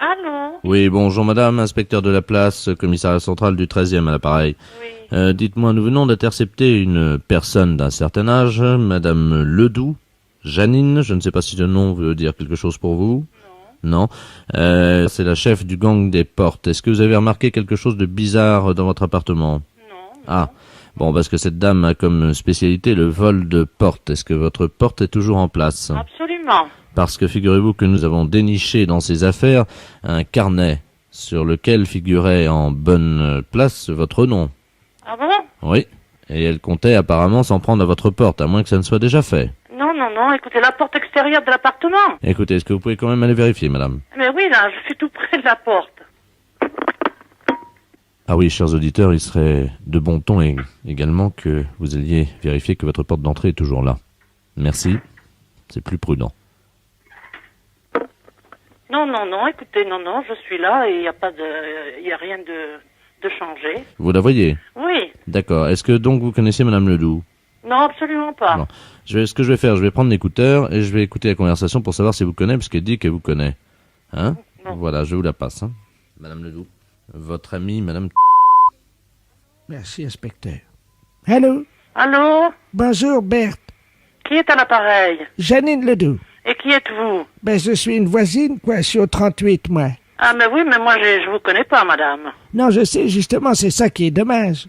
Allô? Oui, bonjour madame, inspecteur de la place, commissariat central du 13e à l'appareil. Oui. Dites-moi, nous venons d'intercepter une personne d'un certain âge, madame Ledoux, Janine, je ne sais pas si le nom veut dire quelque chose pour vous. Non. Non. C'est la chef du gang des portes. Est-ce que vous avez remarqué quelque chose de bizarre dans votre appartement? Non. Ah, bon, parce que cette dame a comme spécialité le vol de porte. Est-ce que votre porte est toujours en place? Absolument. Parce que figurez-vous que nous avons déniché dans ses affaires un carnet sur lequel figurait en bonne place votre nom. Ah bon? Oui. Et elle comptait apparemment s'en prendre à votre porte, à moins que ça ne soit déjà fait. Non, écoutez, la porte extérieure de l'appartement. Écoutez, est-ce que vous pouvez quand même aller vérifier, madame? Mais oui, là, je suis tout près de la porte. Ah oui, chers auditeurs, il serait de bon ton également que vous alliez vérifier que votre porte d'entrée est toujours là. Merci. C'est plus prudent. Non, écoutez, non, je suis là et il n'y a rien de changé. Vous la voyez? Oui. D'accord. Est-ce que donc vous connaissez madame Ledoux? Non, absolument pas. Non. Ce que je vais faire, je vais prendre l'écouteur et je vais écouter la conversation pour savoir si elle vous connaît, parce qu'elle dit qu'elle vous connaît. Hein? Non. Voilà, je vous la passe. Hein. Madame Ledoux. Votre amie, madame... Merci, inspecteur. Allô? Allô? Bonjour, Berthe. Qui est à l'appareil? Janine Ledoux. Et qui êtes-vous? Ben, je suis une voisine, quoi. Je suis au 38, moi. Ah, mais oui, mais moi, je vous connais pas, madame. Non, je sais, justement, c'est ça qui est dommage.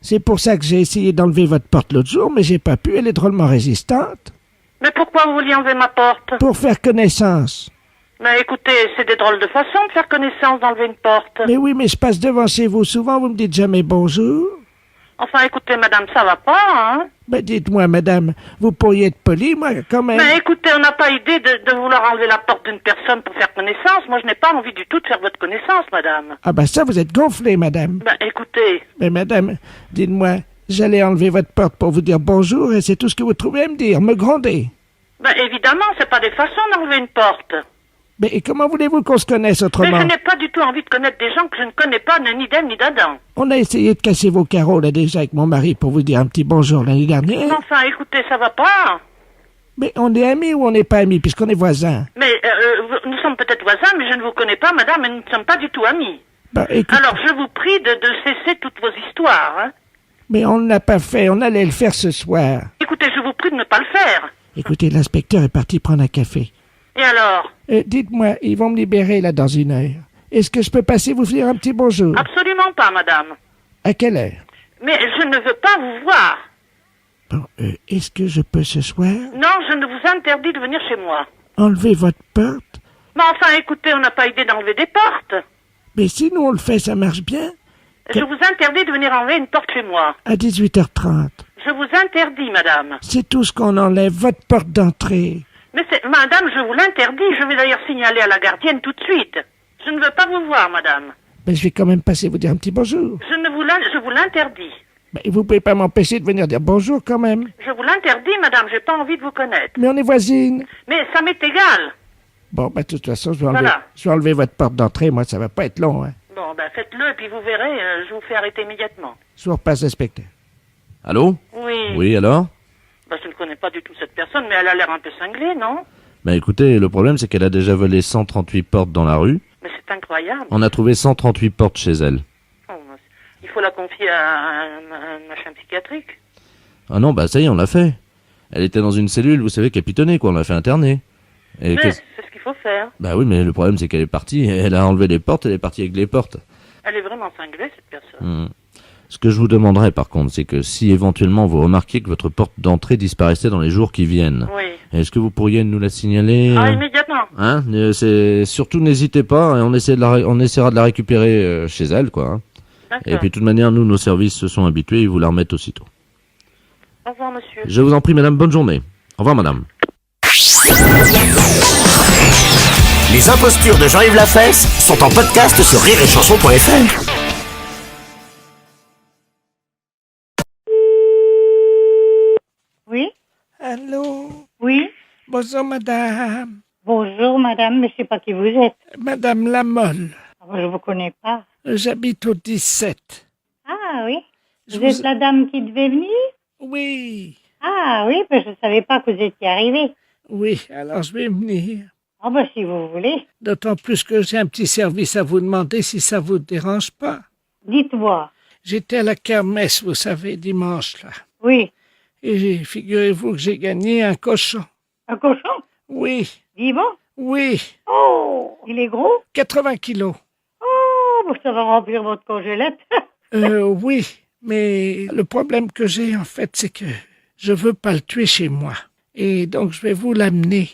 C'est pour ça que j'ai essayé d'enlever votre porte l'autre jour, mais j'ai pas pu. Elle est drôlement résistante. Mais pourquoi vous vouliez enlever ma porte? Pour faire connaissance. Mais écoutez, c'est des drôles de façons de faire connaissance d'enlever une porte. Mais oui, mais je passe devant chez vous souvent, vous me dites jamais bonjour. Enfin, écoutez, madame, ça va pas, hein? Ben, dites-moi, madame, vous pourriez être polie, moi, quand même. Mais écoutez, on n'a pas idée de vouloir enlever la porte d'une personne pour faire connaissance. Moi, je n'ai pas envie du tout de faire votre connaissance, madame. Ah ben ça, vous êtes gonflée, madame. Ben, écoutez, Mais madame, dites-moi, j'allais enlever votre porte pour vous dire bonjour et c'est tout ce que vous trouvez à me dire, me gronder. ben, évidemment, c'est pas des façons d'enlever une porte. Mais et comment voulez-vous qu'on se connaisse Mais autrement? je n'ai pas du tout envie de connaître des gens que je ne connais pas, ni d'elle, ni d'Adam. On a essayé de casser vos carreaux là déjà avec mon mari pour vous dire un petit bonjour l'année dernière. Enfin, écoutez, ça va pas. Mais on est amis ou on n'est pas amis puisqu'on est voisins? Mais nous sommes peut-être voisins, mais je ne vous connais pas, madame, et nous ne sommes pas du tout amis. Ben, écoute, Alors, je vous prie de cesser toutes vos histoires, hein. mais on ne l'a pas fait, on allait le faire ce soir. Écoutez, je vous prie de ne pas le faire. Écoutez, l'inspecteur est parti prendre un café. Et alors? Dites-moi, ils vont me libérer là dans une heure. Est-ce que je peux passer vous dire un petit bonjour? Absolument pas, madame. À quelle heure? Mais je ne veux pas vous voir. Bon, est-ce que je peux ce soir Non, je ne vous interdis de venir chez moi. enlever votre porte? Mais enfin, écoutez, on n'a pas idée d'enlever des portes. Mais si nous on le fait, ça marche bien. Je vous interdis de venir enlever une porte chez moi. À 18h30. Je vous interdis, madame. C'est tout ce qu'on enlève, votre porte d'entrée. Mais madame, je vous l'interdis. Je vais d'ailleurs signaler à la gardienne tout de suite. Je ne veux pas vous voir, madame. Mais je vais quand même passer vous dire un petit bonjour. Je vous l'interdis. Mais vous pouvez pas m'empêcher de venir dire bonjour quand même. Je vous l'interdis, madame. J'ai pas envie de vous connaître. Mais on est voisines. Mais ça m'est égal. Bon, de toute façon, je vais enlever, Voilà. je vais enlever votre porte d'entrée. Moi, ça va pas être long, hein. Bon, ben faites-le et puis vous verrez, je vous fais arrêter immédiatement. Je vous repasse l'inspecteur. Allô? Oui. Oui, alors? Ben, je ne connais pas du tout cette personne, mais elle a l'air un peu cinglée, non? Ben écoutez, le problème c'est qu'elle a déjà volé 138 portes dans la rue. Mais c'est incroyable. On a trouvé 138 portes chez elle. Oh, il faut la confier à un machin psychiatrique. Ah non, bah ça y est, on l'a fait. Elle était dans une cellule, vous savez, capitonnée, quoi, on l'a fait interner. Et Mais qu'est-ce- c'est ce qu'il faut faire. Bah oui, mais le problème c'est qu'elle est partie, elle a enlevé les portes, elle est partie avec les portes. Elle est vraiment cinglée, cette personne. Hmm. Ce que je vous demanderais par contre, c'est que si éventuellement vous remarquiez que votre porte d'entrée disparaissait dans les jours qui viennent, Oui. est-ce que vous pourriez nous la signaler Ah, immédiatement. Hein? Surtout n'hésitez pas, et on essaiera de la récupérer chez elle, quoi. Hein. D'accord. Et puis de toute manière, nous, nos services se sont habitués, ils vous la remettent aussitôt. Au revoir, monsieur. Je vous en prie, madame, bonne journée. Au revoir, madame. Les impostures de Jean-Yves Lafesse sont en podcast sur rireetchanson.fr. Oui, Allô? oui. Bonjour, madame. Bonjour, madame, mais je sais pas qui vous êtes. Madame Lamolle. Ah, je vous connais pas. J'habite au 17. Ah oui. Je Vous êtes la dame qui devait venir? Oui. Ah oui, ben je savais pas que vous étiez arrivée. Oui, alors je vais venir. Ah ben si vous voulez. D'autant plus que j'ai un petit service à vous demander si ça vous dérange pas. Dites-moi. J'étais à la kermesse, vous savez, dimanche, là. Oui. Et figurez-vous que j'ai gagné un cochon. Un cochon? Oui, Vivant? oui, Oh, il est gros? 80 kilos. Oh, ben ça va remplir votre congélette. Oui, mais le problème que j'ai, en fait, c'est que je veux pas le tuer chez moi. Et donc, je vais vous l'amener.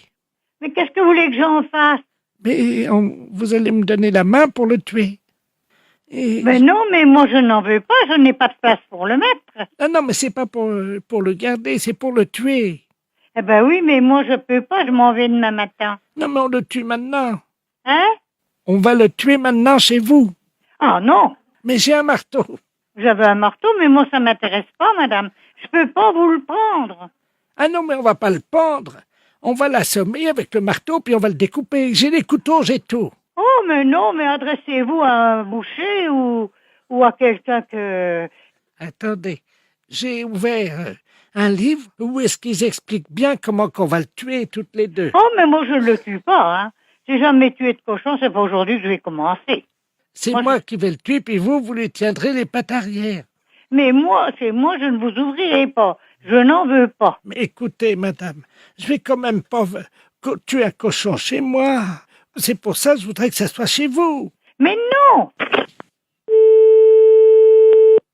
Mais qu'est-ce que vous voulez que j'en fasse? Mais vous allez me donner la main pour le tuer. Et... Ben non, mais moi je n'en veux pas, je n'ai pas de place pour le mettre. Ah non, mais c'est pas pour le garder, c'est pour le tuer. Eh ben oui, mais moi je peux pas, je m'en vais demain matin. Non, mais on le tue maintenant. Hein? On va le tuer maintenant chez vous. Ah non, Mais j'ai un marteau. j'avais un marteau, mais moi ça m'intéresse pas, madame. Je peux pas vous le prendre. Ah non, mais on va pas le pendre. On va l'assommer avec le marteau, puis on va le découper. J'ai les couteaux, j'ai tout. Oh, mais non, mais adressez-vous à un boucher ou à quelqu'un que... Attendez, j'ai ouvert un livre où est-ce qu'ils expliquent bien comment qu'on va le tuer toutes les deux. Oh, mais moi je le tue pas, hein. J'ai jamais tué de cochon, c'est pas aujourd'hui que je vais commencer. C'est moi, moi qui vais le tuer, puis vous lui tiendrez les pattes arrière. Mais moi, c'est moi, je ne vous ouvrirai pas. Je n'en veux pas. Mais écoutez, madame, je vais quand même pas tuer un cochon chez moi. C'est pour ça que je voudrais que ça soit chez vous. Mais non!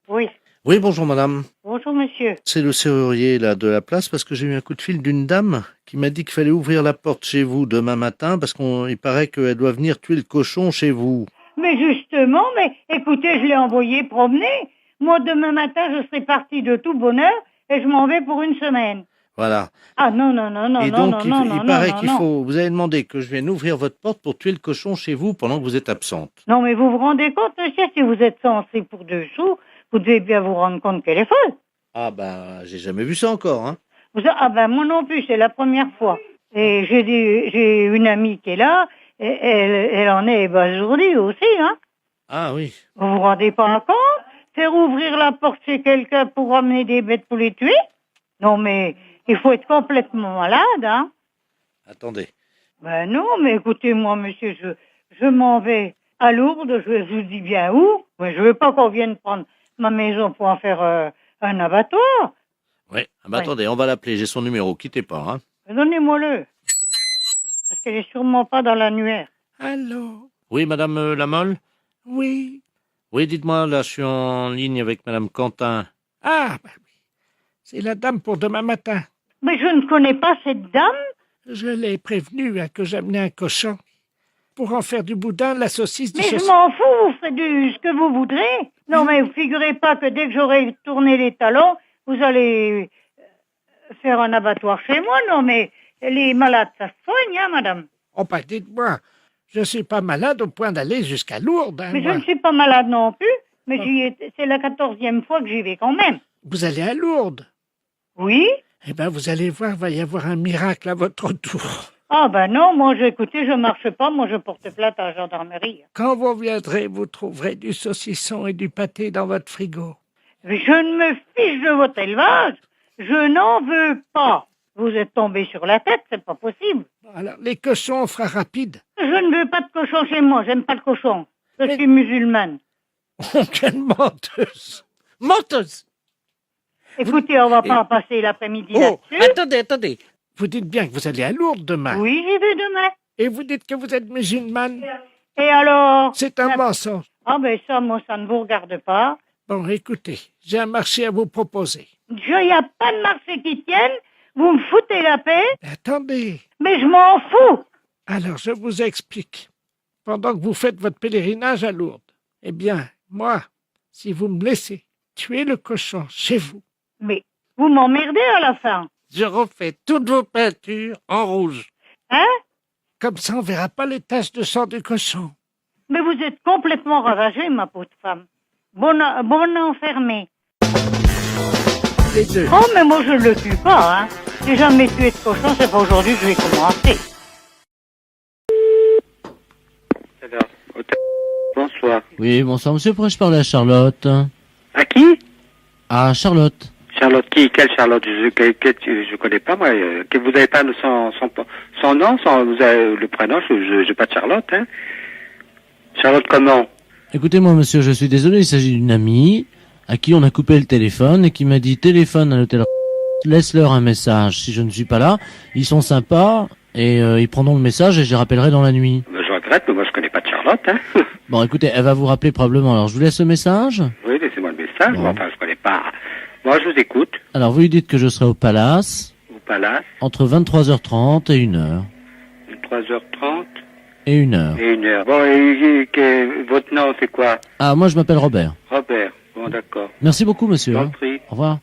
Oui. Oui, bonjour madame. Bonjour, monsieur. C'est le serrurier là de la place parce que j'ai eu un coup de fil d'une dame qui m'a dit qu'il fallait ouvrir la porte chez vous demain matin parce qu'il paraît qu'elle doit venir tuer le cochon chez vous. Mais justement, mais écoutez, je l'ai envoyé promener. Moi, demain matin, je serai partie de tout bonheur et je m'en vais pour une semaine. Voilà. Ah non, non, non, non, Et non, donc non, il non, paraît non, qu'il non. faut. Vous avez demandé que je vienne ouvrir votre porte pour tuer le cochon chez vous pendant que vous êtes absente. Non, mais vous vous rendez compte, monsieur, si vous êtes censé pour 2 sous, vous devez bien vous rendre compte qu'elle est folle. Ah ben j'ai jamais vu ça encore, hein. Ah ben moi non plus, c'est la première fois. Et j'ai une amie qui est là, et elle en est ébasourdie aussi, hein. Ah oui. Vous vous rendez pas compte? Faire ouvrir la porte chez quelqu'un pour ramener des bêtes pour les tuer? Non, mais il faut être complètement malade, hein. Attendez. Ben non, mais écoutez, moi, monsieur, je m'en vais à Lourdes, je vous dis bien où, mais je veux pas qu'on vienne prendre ma maison pour en faire un abattoir. Oui. Ah ben Ouais. attendez, on va l'appeler. J'ai son numéro. Quittez pas, hein. Donnez-moi-le. Parce qu'elle est sûrement pas dans l'annuaire. Allô? Oui, madame Lamolle. Oui. Oui, dites-moi. Là, je suis en ligne avec madame Quentin. Ah, bah oui. C'est la dame pour demain matin. Mais je ne connais pas cette dame. Je l'ai prévenue que j'amenais un cochon. Pour en faire du boudin, de la saucisse, du Mais je saucisson. m'en fous, vous faites ce que vous voudrez. Non, mais vous figurez pas que dès que j'aurai tourné les talons, vous allez faire un abattoir chez moi. Non, mais les malades, ça se soigne, hein, madame. Oh, bah dites-moi, je suis pas malade au point d'aller jusqu'à Lourdes, hein, Mais je moi. ne suis pas malade non plus. Mais c'est la 14e fois que j'y vais quand même. Vous allez à Lourdes. Oui? Eh bien, vous allez voir, va y avoir un miracle à votre tour. Ah ben non, moi, écoutez, je marche pas. Moi, je porte plainte à la gendarmerie. Quand vous viendrez, vous trouverez du saucisson et du pâté dans votre frigo. Mais je ne me fiche de votre élevage. Je n'en veux pas. Vous êtes tombé sur la tête, c'est pas possible. Alors, les cochons, on fera rapide. Je ne veux pas de cochon chez moi, j'aime pas le cochon. Je Mais- suis musulmane. Oh, quelle menteuse! Menteuse! Écoutez, on va pas passer l'après-midi Oh, là-dessus. attendez. Vous dites bien que vous allez à Lourdes demain. Oui, j'y vais demain. Et vous dites que vous êtes musulmane. Et alors? C'est un mensonge. Ah ben ça, moi, ça ne vous regarde pas. Bon, écoutez, j'ai un marché à vous proposer. Il n'y a pas de marché qui tienne. Vous me foutez la paix, Attendez. mais je m'en fous. Alors, je vous explique. Pendant que vous faites votre pèlerinage à Lourdes, eh bien, moi, si vous me laissez tuer le cochon chez vous, Mais vous m'emmerdez à la fin. je refais toutes vos peintures en rouge. Hein? Comme ça, on verra pas les taches de sang du cochon. Mais vous êtes complètement ravagée, ma pauvre femme. Bonne enfermée. Les deux. Oh, mais moi, je ne le tue pas, hein. J'ai jamais tué de cochon, c'est pas aujourd'hui que je vais commencer. Bonsoir. Oui, bonsoir monsieur, pourrais-je parler à Charlotte? À qui? À Charlotte. Charlotte qui? Quelle Charlotte? Je connais pas moi. Que vous n'avez pas Son nom, vous avez le prénom, j'ai pas de Charlotte, hein. Charlotte comment? Écoutez-moi, monsieur, je suis désolé, il s'agit d'une amie à qui on a coupé le téléphone et qui m'a dit téléphone à l'hôtel, laisse-leur un message. Si je ne suis pas là, ils sont sympas et ils prendront le message et je les rappellerai dans la nuit. Je regrette, mais moi je connais pas de Charlotte, hein. Bon, écoutez, elle va vous rappeler probablement. Alors, je vous laisse le message. Oui, laissez-moi le message. Bon. Bon, enfin, je connais pas. Moi, je vous écoute. Alors, vous lui dites que je serai au Palace Au Palace, entre 23h30 et 1h. 3h30 Et 1h. et 1h. Bon, votre nom, c'est quoi? Ah, moi, je m'appelle Robert. Robert. Bon, d'accord. Merci beaucoup, monsieur. Je hein. t'en prie. Au revoir.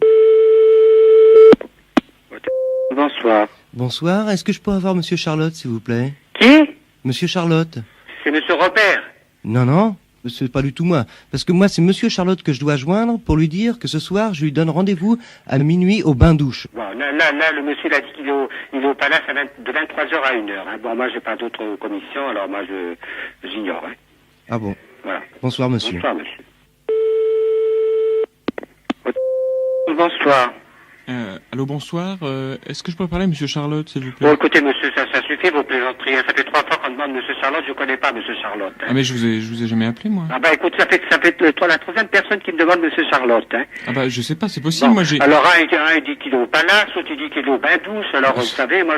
Bonsoir. Bonsoir, est-ce que je peux avoir Monsieur Charlotte, s'il vous plaît? Qui? Monsieur Charlotte? C'est Monsieur Robert. Non, c'est pas du tout moi. Parce que moi, c'est Monsieur Charlotte que je dois joindre pour lui dire que ce soir, je lui donne rendez-vous à minuit au bain-douche. Bon, là, le monsieur, il a dit qu'il est au Palace de 23h à 1h. Hein. Bon, moi, j'ai pas d'autre commission, alors moi, j'ignore. Hein. Ah bon. Voilà. Bonsoir, monsieur. Bonsoir, monsieur. Bonsoir. Allô, bonsoir. Est-ce que je peux parler à Monsieur Charlotte, s'il vous Bon, plaît? écoutez, monsieur, ça suffit, vos plaisanteries. Ça fait 3 fois qu'on demande Monsieur Charlotte, je connais pas Monsieur Charlotte. Hein. Ah, mais je vous ai jamais appelé, moi. Ah bah écoute, ça fait la troisième personne qui me demande Monsieur Charlotte. Hein. Ah bah, je sais pas, c'est possible, Bon, moi j'ai... alors un il dit qu'il est au Palace, l'autre il dit qu'il est au bain-douche. Alors vous savez, moi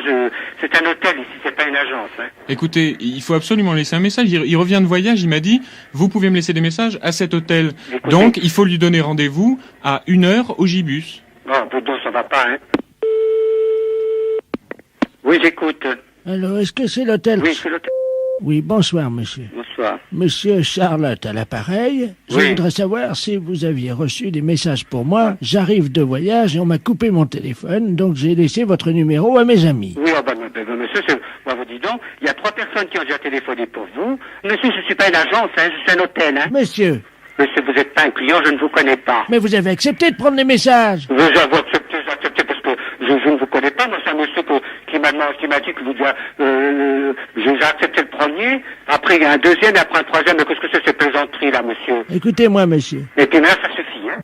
c'est un hôtel ici, c'est pas une agence. Hein. Écoutez, il faut absolument laisser un message. Il revient de voyage, il m'a dit, vous pouvez me laisser des messages à cet hôtel. Écoutez. Donc, il faut lui donner rendez-vous à 1h au Gibus. Bon, Boudon, ça va pas, hein. Oui, j'écoute. Alors, est-ce que c'est l'hôtel? Oui, c'est l'hôtel. Oui, bonsoir, monsieur. Bonsoir. Monsieur Charlotte à l'appareil. Je Oui. voudrais savoir si vous aviez reçu des messages pour moi. J'arrive de voyage et on m'a coupé mon téléphone, donc j'ai laissé votre numéro à mes amis. Oui, oh, monsieur, moi vous dis donc, il y a 3 personnes qui ont déjà téléphoné pour vous. Monsieur, je suis pas une agence, hein, je suis un hôtel, hein. Monsieur, Monsieur, vous êtes pas un client, je ne vous connais pas. mais vous avez accepté de prendre les messages. Vous avez accepté parce que je ne vous connais pas. Moi, c'est un monsieur qui m'a dit que vous j'ai accepté le premier. Après, il y a un deuxième, et après un troisième. Mais qu'est-ce que c'est ces plaisanteries, là, monsieur? Écoutez-moi, monsieur. Et puis, là, ça suffit, hein.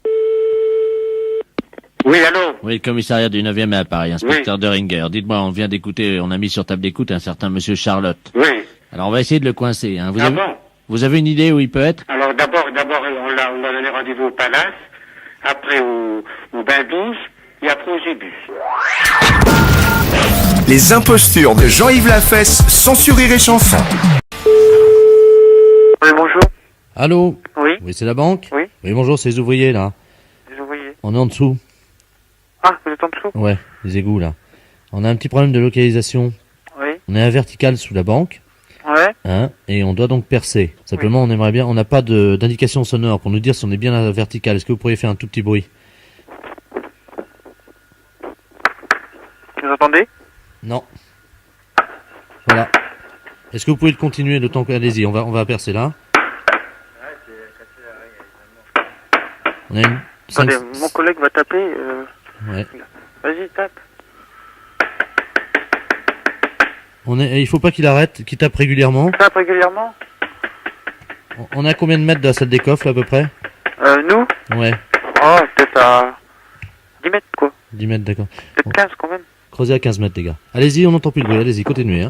Oui, allô? Oui, le commissariat du 9e est à Paris, inspecteur Deringer. Dites-moi, on vient d'écouter, on a mis sur table d'écoute un certain monsieur Charlotte. Oui. Alors, on va essayer de le coincer, hein. Ah bon? Vous avez une idée où il peut être? Alors, d'abord, on a donné rendez-vous au Palace, après au bain-douche, et après au Gibus. Les impostures de Jean-Yves Lafesse sont sur Rire et Chanson. Oui, bonjour. Allô? Oui. Oui, c'est la banque? Oui. Oui, bonjour, c'est les ouvriers, là. Les ouvriers. On est en dessous. Ah, vous êtes en dessous? Ouais, les égouts, là. On a un petit problème de localisation. Oui. On est à vertical sous la banque. Ouais. Hein, et on doit donc percer. Simplement, on aimerait bien, on n'a pas d'indication sonore pour nous dire si on est bien à la verticale. Est-ce que vous pourriez faire un tout petit bruit? Vous entendez? Non. Voilà. Est-ce que vous pouvez le continuer le temps que... Allez-y, on va percer là. On a une... Attendez, mon collègue va taper. Ouais. Vas-y, tape. Il faut pas qu'il arrête, qu'il tape régulièrement. Tape régulièrement? On est à combien de mètres de la salle des coffres, là, à peu près? Nous? Ouais, Oh, peut-être à 10 mètres, quoi. 10 mètres, d'accord. Peut-être 15, quand même. Creusez à 15 mètres, les gars. Allez-y, on n'entend plus le bruit. Allez-y, continuez. Hein.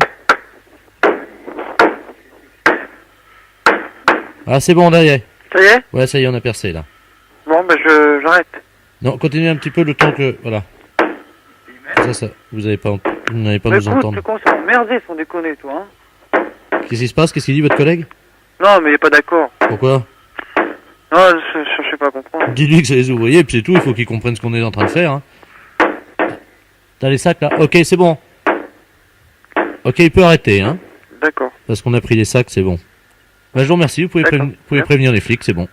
Ah, c'est bon, là, y est. Ça y est? Ouais, ça y est, on a percé, là. Bon, ben, j'arrête. Non, continuez un petit peu le temps que... Voilà. Ça, vous n'avez pas nous entendre. con, c'est emmerdé, sans déconner, toi, hein. Qu'est-ce qui se passe? Qu'est-ce qu'il dit, votre collègue? Non, mais il est pas d'accord. Pourquoi? Non, je sais pas comprendre. Dis-lui que c'est les ouvriers, puis c'est tout, il faut qu'ils comprennent ce qu'on est en train de faire. Hein. T'as les sacs, là? Ok, c'est bon. Ok, il peut arrêter, hein. D'accord. Parce qu'on a pris les sacs, c'est bon. Bah, je vous remercie, vous pouvez prévenir les flics, c'est bon.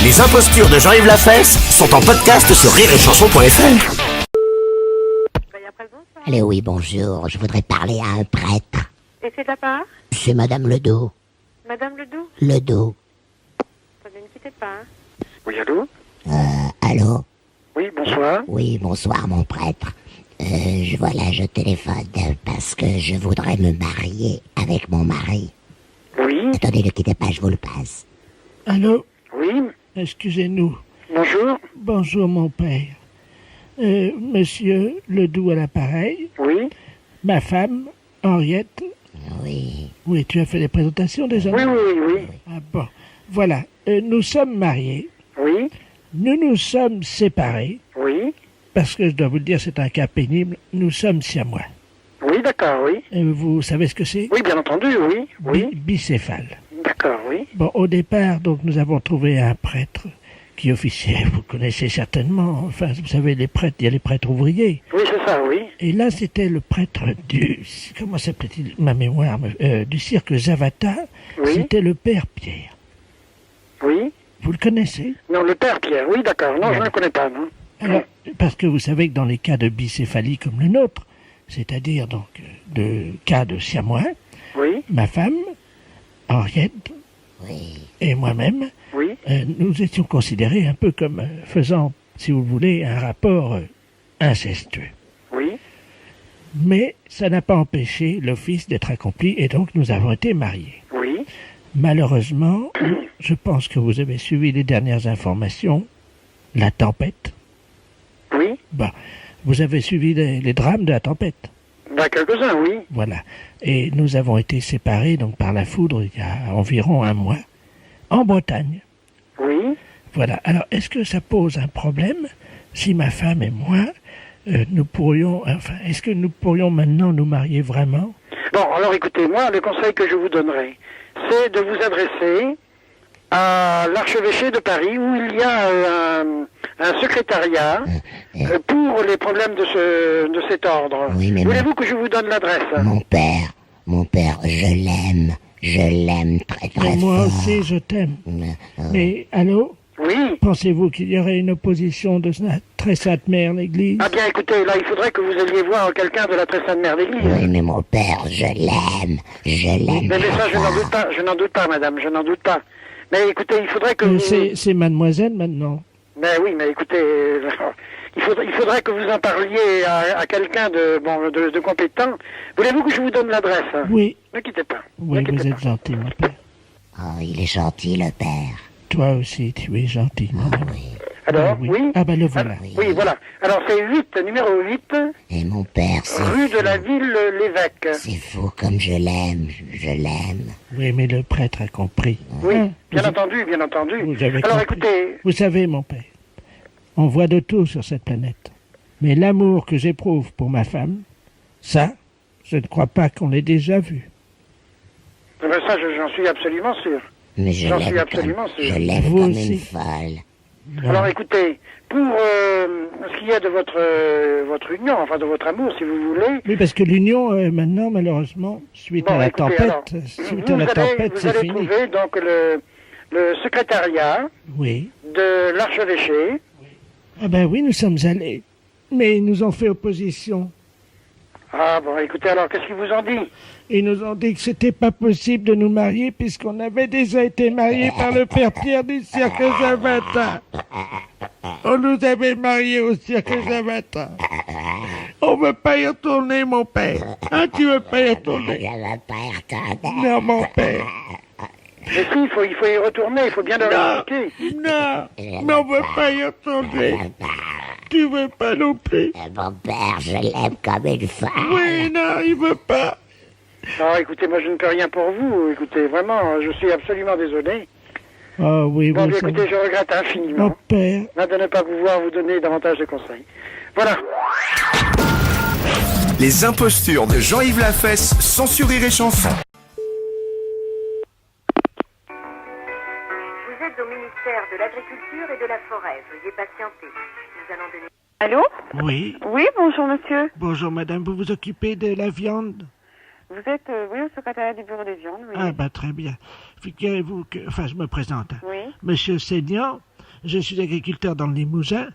Les impostures de Jean-Yves Lafesse sont en podcast sur rireetchanson.fr. Allô, oui, bonjour. Je voudrais parler à un prêtre. Et c'est de la part? C'est Madame Ledoux. Madame Ledoux? Ledoux. Attendez, ne quittez pas. Hein. Oui, allô? Allô? Oui, bonsoir. Oui, bonsoir, mon prêtre. Je téléphone parce que je voudrais me marier avec mon mari. Oui. Attendez, ne quittez pas, je vous le passe. Allô? Oui. Excusez-nous. Bonjour. Bonjour, mon père. Monsieur Ledoux à l'appareil. Oui. Ma femme, Henriette. Oui. Oui, tu as fait les présentations déjà? Oui, oui, oui, oui. Ah bon. Voilà. Nous sommes mariés. Oui. Nous nous sommes séparés. Oui. Parce que je dois vous le dire, c'est un cas pénible. Nous sommes siamois. Oui, d'accord, oui. Vous savez ce que c'est? Oui, bien entendu, oui. Oui. Bicéphale. D'accord, oui. Bon, au départ, donc, nous avons trouvé un prêtre qui officiait, vous connaissez certainement, enfin, vous savez, les prêtres, il y a les prêtres ouvriers. Oui, c'est ça, oui. Et là, c'était le prêtre comment s'appelait-il, ma mémoire, du cirque Zavata. Oui. C'était le père Pierre. Oui. Vous le connaissez? Non, le père Pierre, oui, d'accord. Non, je ne le connais pas, non. Alors, parce que vous savez que dans les cas de bicéphalie comme le nôtre, c'est-à-dire donc de cas de siamois, oui. Ma femme, Henriette, et moi-même, oui. Nous étions considérés un peu comme faisant, si vous voulez, un rapport incestueux. Oui. Mais ça n'a pas empêché l'office d'être accompli et donc nous avons été mariés. Oui. Malheureusement, je pense que vous avez suivi les dernières informations, la tempête. Oui. Bah, vous avez suivi les drames de la tempête. Bah, quelques-uns, oui. Voilà. Et nous avons été séparés donc par la foudre il y a environ un mois, en Bretagne. Oui. Voilà. Alors, est-ce que ça pose un problème si ma femme et moi, nous pourrions, enfin, est-ce que nous pourrions maintenant nous marier vraiment? Bon, alors écoutez, moi, le conseil que je vous donnerai, c'est de vous adresser à l'archevêché de Paris où il y a un secrétariat pour les problèmes de cet ordre. Oui, mais voulez-vous que je vous donne l'adresse? Mon père, je l'aime très très moi fort. aussi, je t'aime. Mais, allô? Oui. Pensez-vous qu'il y aurait une opposition de la très sainte mère, l'Église? Ah bien, écoutez, là, il faudrait que vous alliez voir quelqu'un de la très sainte mère d'église. Oui, mais mon père, je l'aime. Mais ça, je n'en doute pas, madame, je n'en doute pas. Mais écoutez, il faudrait que C'est mademoiselle, maintenant. Mais oui, mais écoutez, il faudrait que vous en parliez à quelqu'un de compétent. Voulez-vous que je vous donne l'adresse? Oui. Ne quittez pas. Oui, vous êtes gentil, mon père. Oh, il est gentil, le père. Toi aussi, tu es gentil, mon ami. Alors, oui. Ah ben le voilà. Oui, voilà. Alors c'est 8, numéro 8. Et mon père, c'est rue de la ville l'évêque. C'est fou comme je l'aime, je l'aime. Oui, mais le prêtre a compris. Oui, bien entendu, bien entendu. Vous avez Alors compris. écoutez, Vous savez, mon père, on voit de tout sur cette planète. Mais l'amour que j'éprouve pour ma femme, ça, je ne crois pas qu'on l'ait déjà vu. ça j'en suis absolument sûr. Mais je J'en suis l'aime absolument sûr. Je l'aime Vous comme aussi. une folle. Alors écoutez, pour ce qui est de votre union, enfin de votre amour, si vous voulez. Oui, parce que l'union, maintenant, malheureusement, suite à la écoutez, tempête, alors, c'est vous allez fini. trouver donc le secrétariat Oui. de l'archevêché. Ah ben oui, nous sommes allés. Mais ils nous ont fait opposition. Ah bon, écoutez, alors qu'est-ce qu'ils vous ont dit? Ils nous ont dit que c'était pas possible de nous marier puisqu'on avait déjà été mariés par le père Pierre du cirque Zavata. On nous avait mariés au cirque Zavata. On veut pas y retourner, mon père. Ah, tu veux pas y retourner? Je veux pas y retourner. Non, mon père. Mais si, il faut y retourner, il faut bien leur expliquer. Non, mais on veut pas y retourner. Tu veux pas non plus? Mon père, je l'aime comme une folle. Oui, non, il veut pas. Non, écoutez, moi je ne peux rien pour vous. Écoutez, vraiment, je suis absolument désolé. Oh oui, Bon, vous bien, écoutez, je regrette Mon infiniment père. de ne pas pouvoir vous donner davantage de conseils. Voilà. Les impostures de Jean-Yves Lafesse, sans Rire et Chanson. Vous êtes au ministère de l'Agriculture et de la Forêt. Veuillez patienter. Nous allons donner... Allô? Oui. Oui, bonjour monsieur. Bonjour madame, vous vous occupez de la viande? Vous êtes, oui, au secrétariat du bureau des viandes, oui. Ah bah très bien. Figurez-vous que, enfin je me présente. Oui. Monsieur Seignan, je suis agriculteur dans le Limousin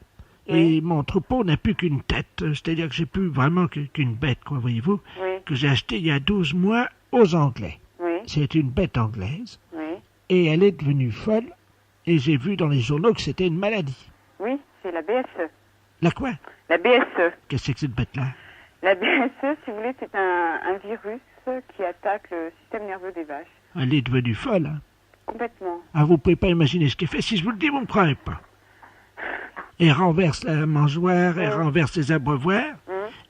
et mon troupeau n'a plus qu'une tête. C'est-à-dire que j'ai plus vraiment qu'une bête, quoi, voyez-vous, que j'ai acheté il y a 12 mois aux Anglais. Oui. C'est une bête anglaise Oui. et elle est devenue folle et j'ai vu dans les journaux que c'était une maladie. Oui, c'est la BSE. La quoi? La BSE. Qu'est-ce que c'est que cette bête-là? La BSE, si vous voulez, c'est un virus qui attaque le système nerveux des vaches. Elle est devenue folle, hein? Complètement. Ah, vous pouvez pas imaginer ce qu'elle fait. Si je vous le dis, vous ne me croirez pas. Elle renverse la mangeoire, elle renverse les abreuvoirs.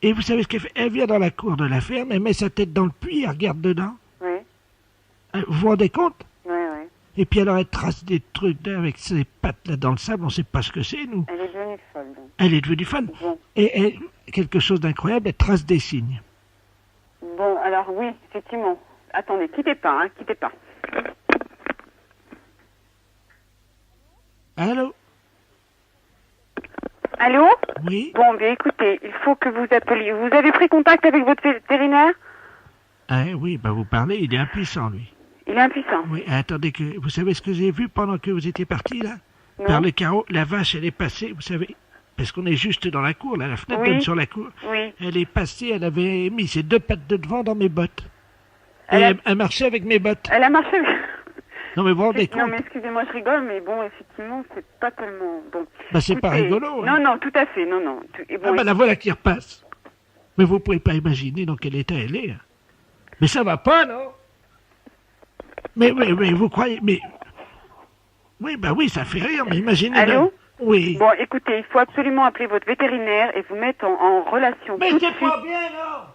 Et vous savez ce qu'elle fait? Elle vient dans la cour de la ferme, elle met sa tête dans le puits, elle regarde dedans. Oui. Vous vous rendez compte? Oui, oui. Et puis alors elle trace des trucs avec ses pattes là dans le sable, on ne sait pas ce que c'est, nous. Elle est devenue folle, donc. Elle est devenue folle. Bon. Et quelque chose d'incroyable, elle trace des signes. Bon, alors oui, effectivement. Attendez, quittez pas, hein, quittez pas. Allô? Allô? Oui. Bon, bien écoutez, il faut que vous appeliez. Vous avez pris contact avec votre vétérinaire? Ah oui, bah vous parlez, il est impuissant, lui. Il est impuissant. Oui, attendez, que vous savez ce que j'ai vu pendant que vous étiez parti, là? Non. Par le carreau, la vache, elle est passée, vous savez, parce qu'on est juste dans la cour, là, la fenêtre Oui. donne sur la cour. Oui. Elle est passée, elle avait mis ses 2 pattes de devant dans mes bottes. Et Elle elle marchait avec mes bottes. Elle a marché. Non, mais vous vous rendez Non, compte? mais excusez-moi, je rigole, mais bon, effectivement, c'est pas tellement bon. Bah, c'est pas Écoutez, rigolo. Non, hein. non, tout à fait, non, non. Et bon, Ah bah la voilà qui repasse. Mais vous pouvez pas imaginer dans quel état elle est. hein. Mais ça va pas, non? Mais vous croyez... Mais... Oui, bah oui, ça fait rire, mais imaginez... Allô? Oui. Bon, écoutez, il faut absolument appeler votre vétérinaire et vous mettre en relation. Mais tout de c'est suite. pas bien, non?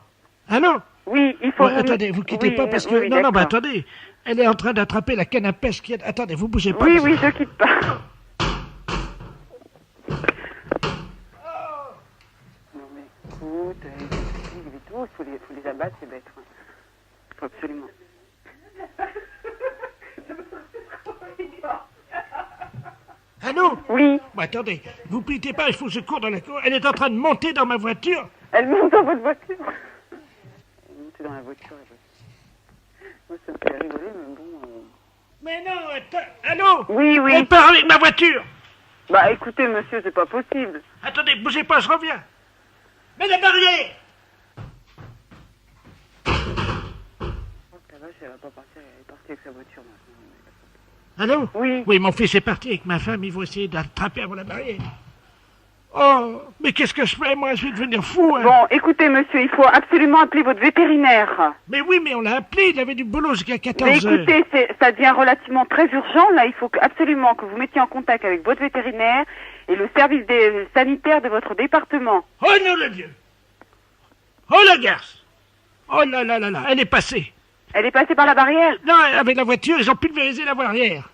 Ah non? Oui, il faut... Ouais, attendez, vous quittez oui, pas parce que... oui, non, non, bah d'accord. attendez. Elle est en train d'attraper la canne à pêche qui est... Attendez, vous bougez pas. Oui, parce oui, que- je quitte pas. Non mais écoute, il faut les abattre, ces bêtes. hein. Faut absolument. Allô? Oui. Bah attendez, vous quittez pas, il faut que je cours dans la cour. Elle est en train de monter dans ma voiture. Elle monte dans votre voiture. Elle monte dans la voiture. Moi, ça me fait rigoler, mais bon... Mais non, attends, allô? Oui, oui. Elle part avec ma voiture. Bah écoutez, monsieur, c'est pas possible. Attendez, bougez pas, je reviens. Mais la barrière! La vache, elle va pas partir, elle est partie avec sa voiture. Allô? Oui. Oui, mon fils est parti avec ma femme, ils vont essayer d'attraper avant la barrière. Oh, mais qu'est-ce que je fais, moi? Je vais devenir fou, hein. Bon, écoutez, monsieur, il faut absolument appeler votre vétérinaire. Mais oui, mais on l'a appelé, il avait du boulot jusqu'à 14 Mais heures. écoutez, ça devient relativement très urgent. Là, il faut absolument que vous mettiez en contact avec votre vétérinaire et le service sanitaire de votre département. Oh non, le Dieu! Oh la garce! Oh là là là là, elle est passée. Elle est passée par la barrière? Non, avec la voiture, ils ont pulvérisé la barrière.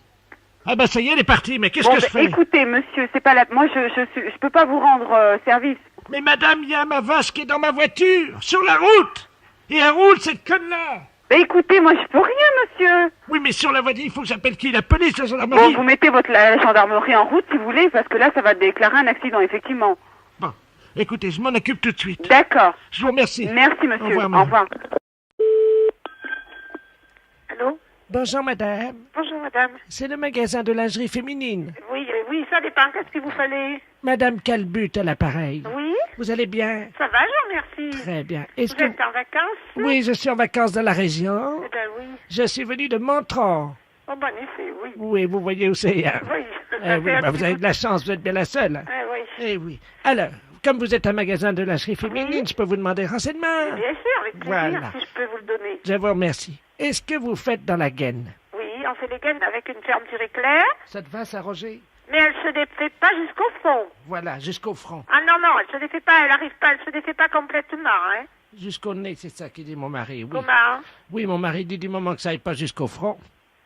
Ah bah ça y est, elle est partie, mais qu'est-ce Bon, que je bah, fais? écoutez, monsieur, c'est pas la... Moi, je peux pas vous rendre service. Mais madame, il y a ma vache qui est dans ma voiture, sur la route. Et elle roule, cette conne-là. Bah écoutez, moi, je peux rien, monsieur. Oui, mais sur la voiture, il faut que j'appelle qui? La police, la Bon, gendarmerie? vous mettez la gendarmerie en route, si vous voulez, parce que là, ça va déclarer un accident, effectivement. Bon, écoutez, je m'en occupe tout de suite. D'accord. Je vous remercie. Merci, monsieur. Au revoir, Au madame. revoir. Allô? Bonjour, madame. Bonjour, madame. C'est le magasin de lingerie féminine. Oui, oui, ça dépend. Qu'est-ce qu'il vous fallait? Madame Calbut à l'appareil. Oui? Vous allez bien? Ça va, je vous remercie. Très bien. Vous êtes en vacances? Oui, je suis en vacances dans la région. Eh ben oui. Je suis venu de Montrond. Oh, bon effet, oui. Oui, vous voyez où c'est. Hein? Oui. Eh oui, bah, vous avez de la chance, vous êtes bien la seule. Ah oui. Eh oui. Alors, comme vous êtes un magasin de lingerie féminine, je peux vous demander renseignement? Bien sûr, avec plaisir, Voilà. si je peux vous le donner. Je vous remercie. Est-ce que vous faites dans la gaine? Oui, on fait les gaines avec une fermeture éclair, Ça te va, ça, Roger? mais elle se défait pas jusqu'au fond. Voilà, jusqu'au front. Ah non, non, elle se défait pas, elle se défait pas complètement, hein. Jusqu'au nez, c'est ça qui dit mon mari, oui. Comment? Oui, mon mari dit du moment que ça aille pas jusqu'au front.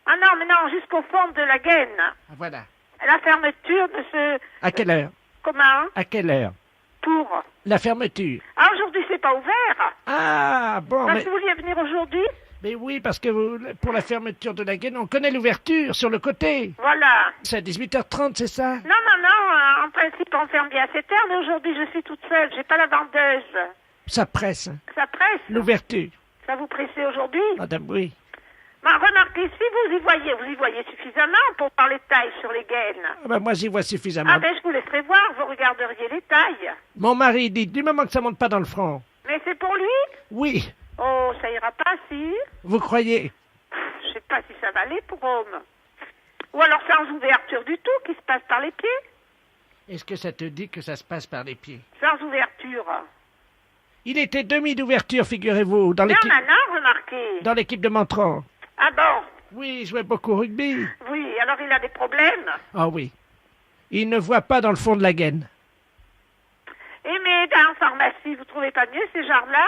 Ah non, mais non, jusqu'au fond de la gaine. Ah, voilà. La fermeture de ce... À quelle heure? Comment? À quelle heure? Pour... La fermeture. Ah, aujourd'hui, c'est pas ouvert. Ah, bon, Parce mais... que vous vouliez venir aujourd'hui? Mais oui, parce que pour la fermeture de la gaine, on connaît l'ouverture sur le côté. Voilà. C'est à 18h30, c'est ça? Non, non, non, en principe, on ferme bien à 7 heures, mais aujourd'hui, je suis toute seule, j'ai pas la vendeuse. Ça presse. Hein. Ça presse? L'ouverture. Ça vous pressait aujourd'hui? Madame, oui. Ben, remarquez, si vous y voyez suffisamment pour voir les tailles sur les gaines. Ah ben, moi, j'y vois suffisamment. Ah ben, je vous laisserai voir, vous regarderiez les tailles. Mon mari dit, du moment que ça monte pas dans le front. Mais c'est pour lui? Oui. Oh, ça ira pas, si? Vous croyez? Je sais pas si ça va aller pour homme. Ou alors sans ouverture du tout, qui se passe par les pieds? Est-ce que ça te dit que ça se passe par les pieds? Sans ouverture. Il était demi d'ouverture, figurez-vous, dans Mais l'équipe... on en a remarqué. Dans l'équipe de Montrond. Ah bon? Oui, il jouait beaucoup au rugby. Oui, alors il a des problèmes? Ah oui. Il ne voit pas dans le fond de la gaine. Et mais dans la pharmacie, vous trouvez pas mieux ces genres-là?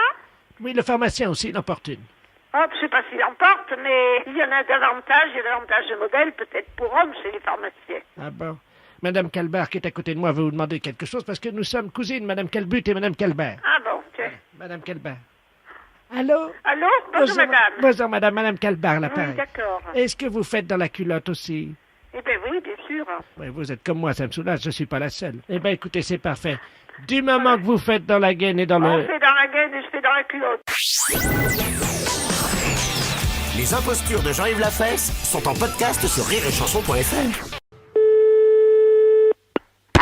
Oui, le pharmacien aussi, il en porte une. Oh, je sais pas s'il en porte, mais il y en a davantage, il y a davantage de modèles, peut-être pour hommes chez les pharmaciens. Ah bon. Madame Calbert, qui est à côté de moi, veut vous demander quelque chose parce que nous sommes cousines, Madame Calbut et Madame Calbert. Ah bon, ok. Madame Calbert. Allô? Allô? Bonjour, madame. Bonjour, madame. Madame Calbert, l'appareil. Oui, d'accord. Est-ce que vous faites dans la culotte aussi? Eh bien oui, bien sûr. Oui, vous êtes comme moi, ça me soulage, je suis pas la seule. Eh bien, écoutez, c'est parfait. Du moment que vous faites dans la gaine et dans On le... fait dans la gaine et je fais dans la culotte. Les impostures de Jean-Yves Lafesse sont en podcast sur rireetchanson.fr.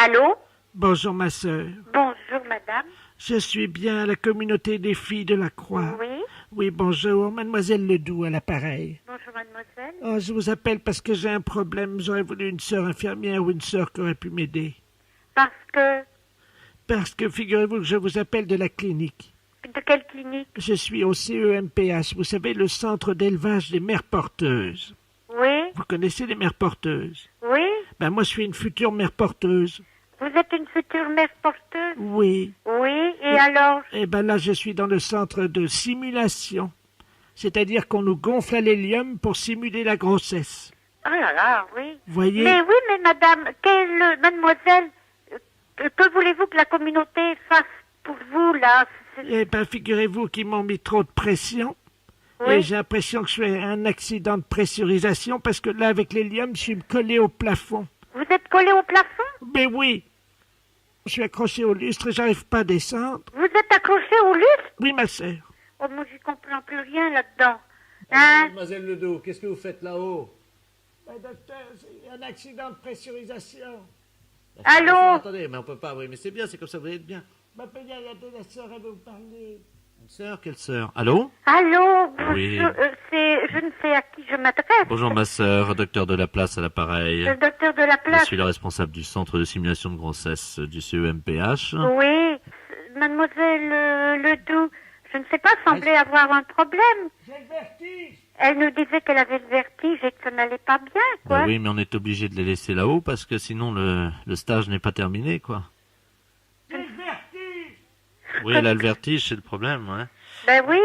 Allô? Bonjour, ma sœur. Bonjour, madame. Je suis bien à la communauté des filles de la Croix. Oui. Oui, bonjour, mademoiselle Ledoux à l'appareil. Bonjour, mademoiselle. Oh, je vous appelle parce que j'ai un problème. J'aurais voulu une sœur infirmière ou une sœur qui aurait pu m'aider. Parce que figurez-vous que je vous appelle de la clinique. De quelle clinique? Je suis au CEMPH, vous savez, le centre d'élevage des mères porteuses. Oui. Vous connaissez les mères porteuses? Oui. Ben moi, je suis une future mère porteuse. Vous êtes une future mère porteuse? Oui. Oui, et alors? Eh ben là, je suis dans le centre de simulation. C'est-à-dire qu'on nous gonfle à l'hélium pour simuler la grossesse. Oh là là, oui. Voyez? Mais oui, mais madame, mademoiselle, que voulez-vous que la communauté fasse pour vous, là? Eh ben, figurez-vous qu'ils m'ont mis trop de pression. Oui. Et j'ai l'impression que je fais un accident de pressurisation parce que là, avec l'hélium, je suis collé au plafond. Vous êtes collé au plafond? Mais oui. Je suis accroché au lustre et j'arrive pas à descendre. Vous êtes accroché au lustre? Oui, ma sœur. Oh, moi, j'y comprends plus rien là-dedans. Hein? Mademoiselle Ledoux, qu'est-ce que vous faites là-haut? Docteur, c'est un accident de pressurisation. Allô? Attendez, mais on peut pas, oui, mais c'est bien, c'est comme ça, vous allez être bien. Il y a la sœur, elle veut vous parler. Une sœur, quelle sœur? Allô? Allô? Oui. Je ne sais à qui je m'adresse. Bonjour ma sœur, docteur de la place à l'appareil. Le docteur de la Je place. suis le responsable du centre de simulation de grossesse du CEMPH. Oui. Mademoiselle Ledoux, je ne sais pas, semblait avoir un problème. J'ai le vertige. Elle nous disait qu'elle avait le vertige et que ça n'allait pas bien, quoi. Bah oui, mais on est obligé de les laisser là-haut parce que sinon le stage n'est pas terminé, quoi. J'ai le vertige. Oui, elle a le vertige, c'est le problème, ouais. Ben oui,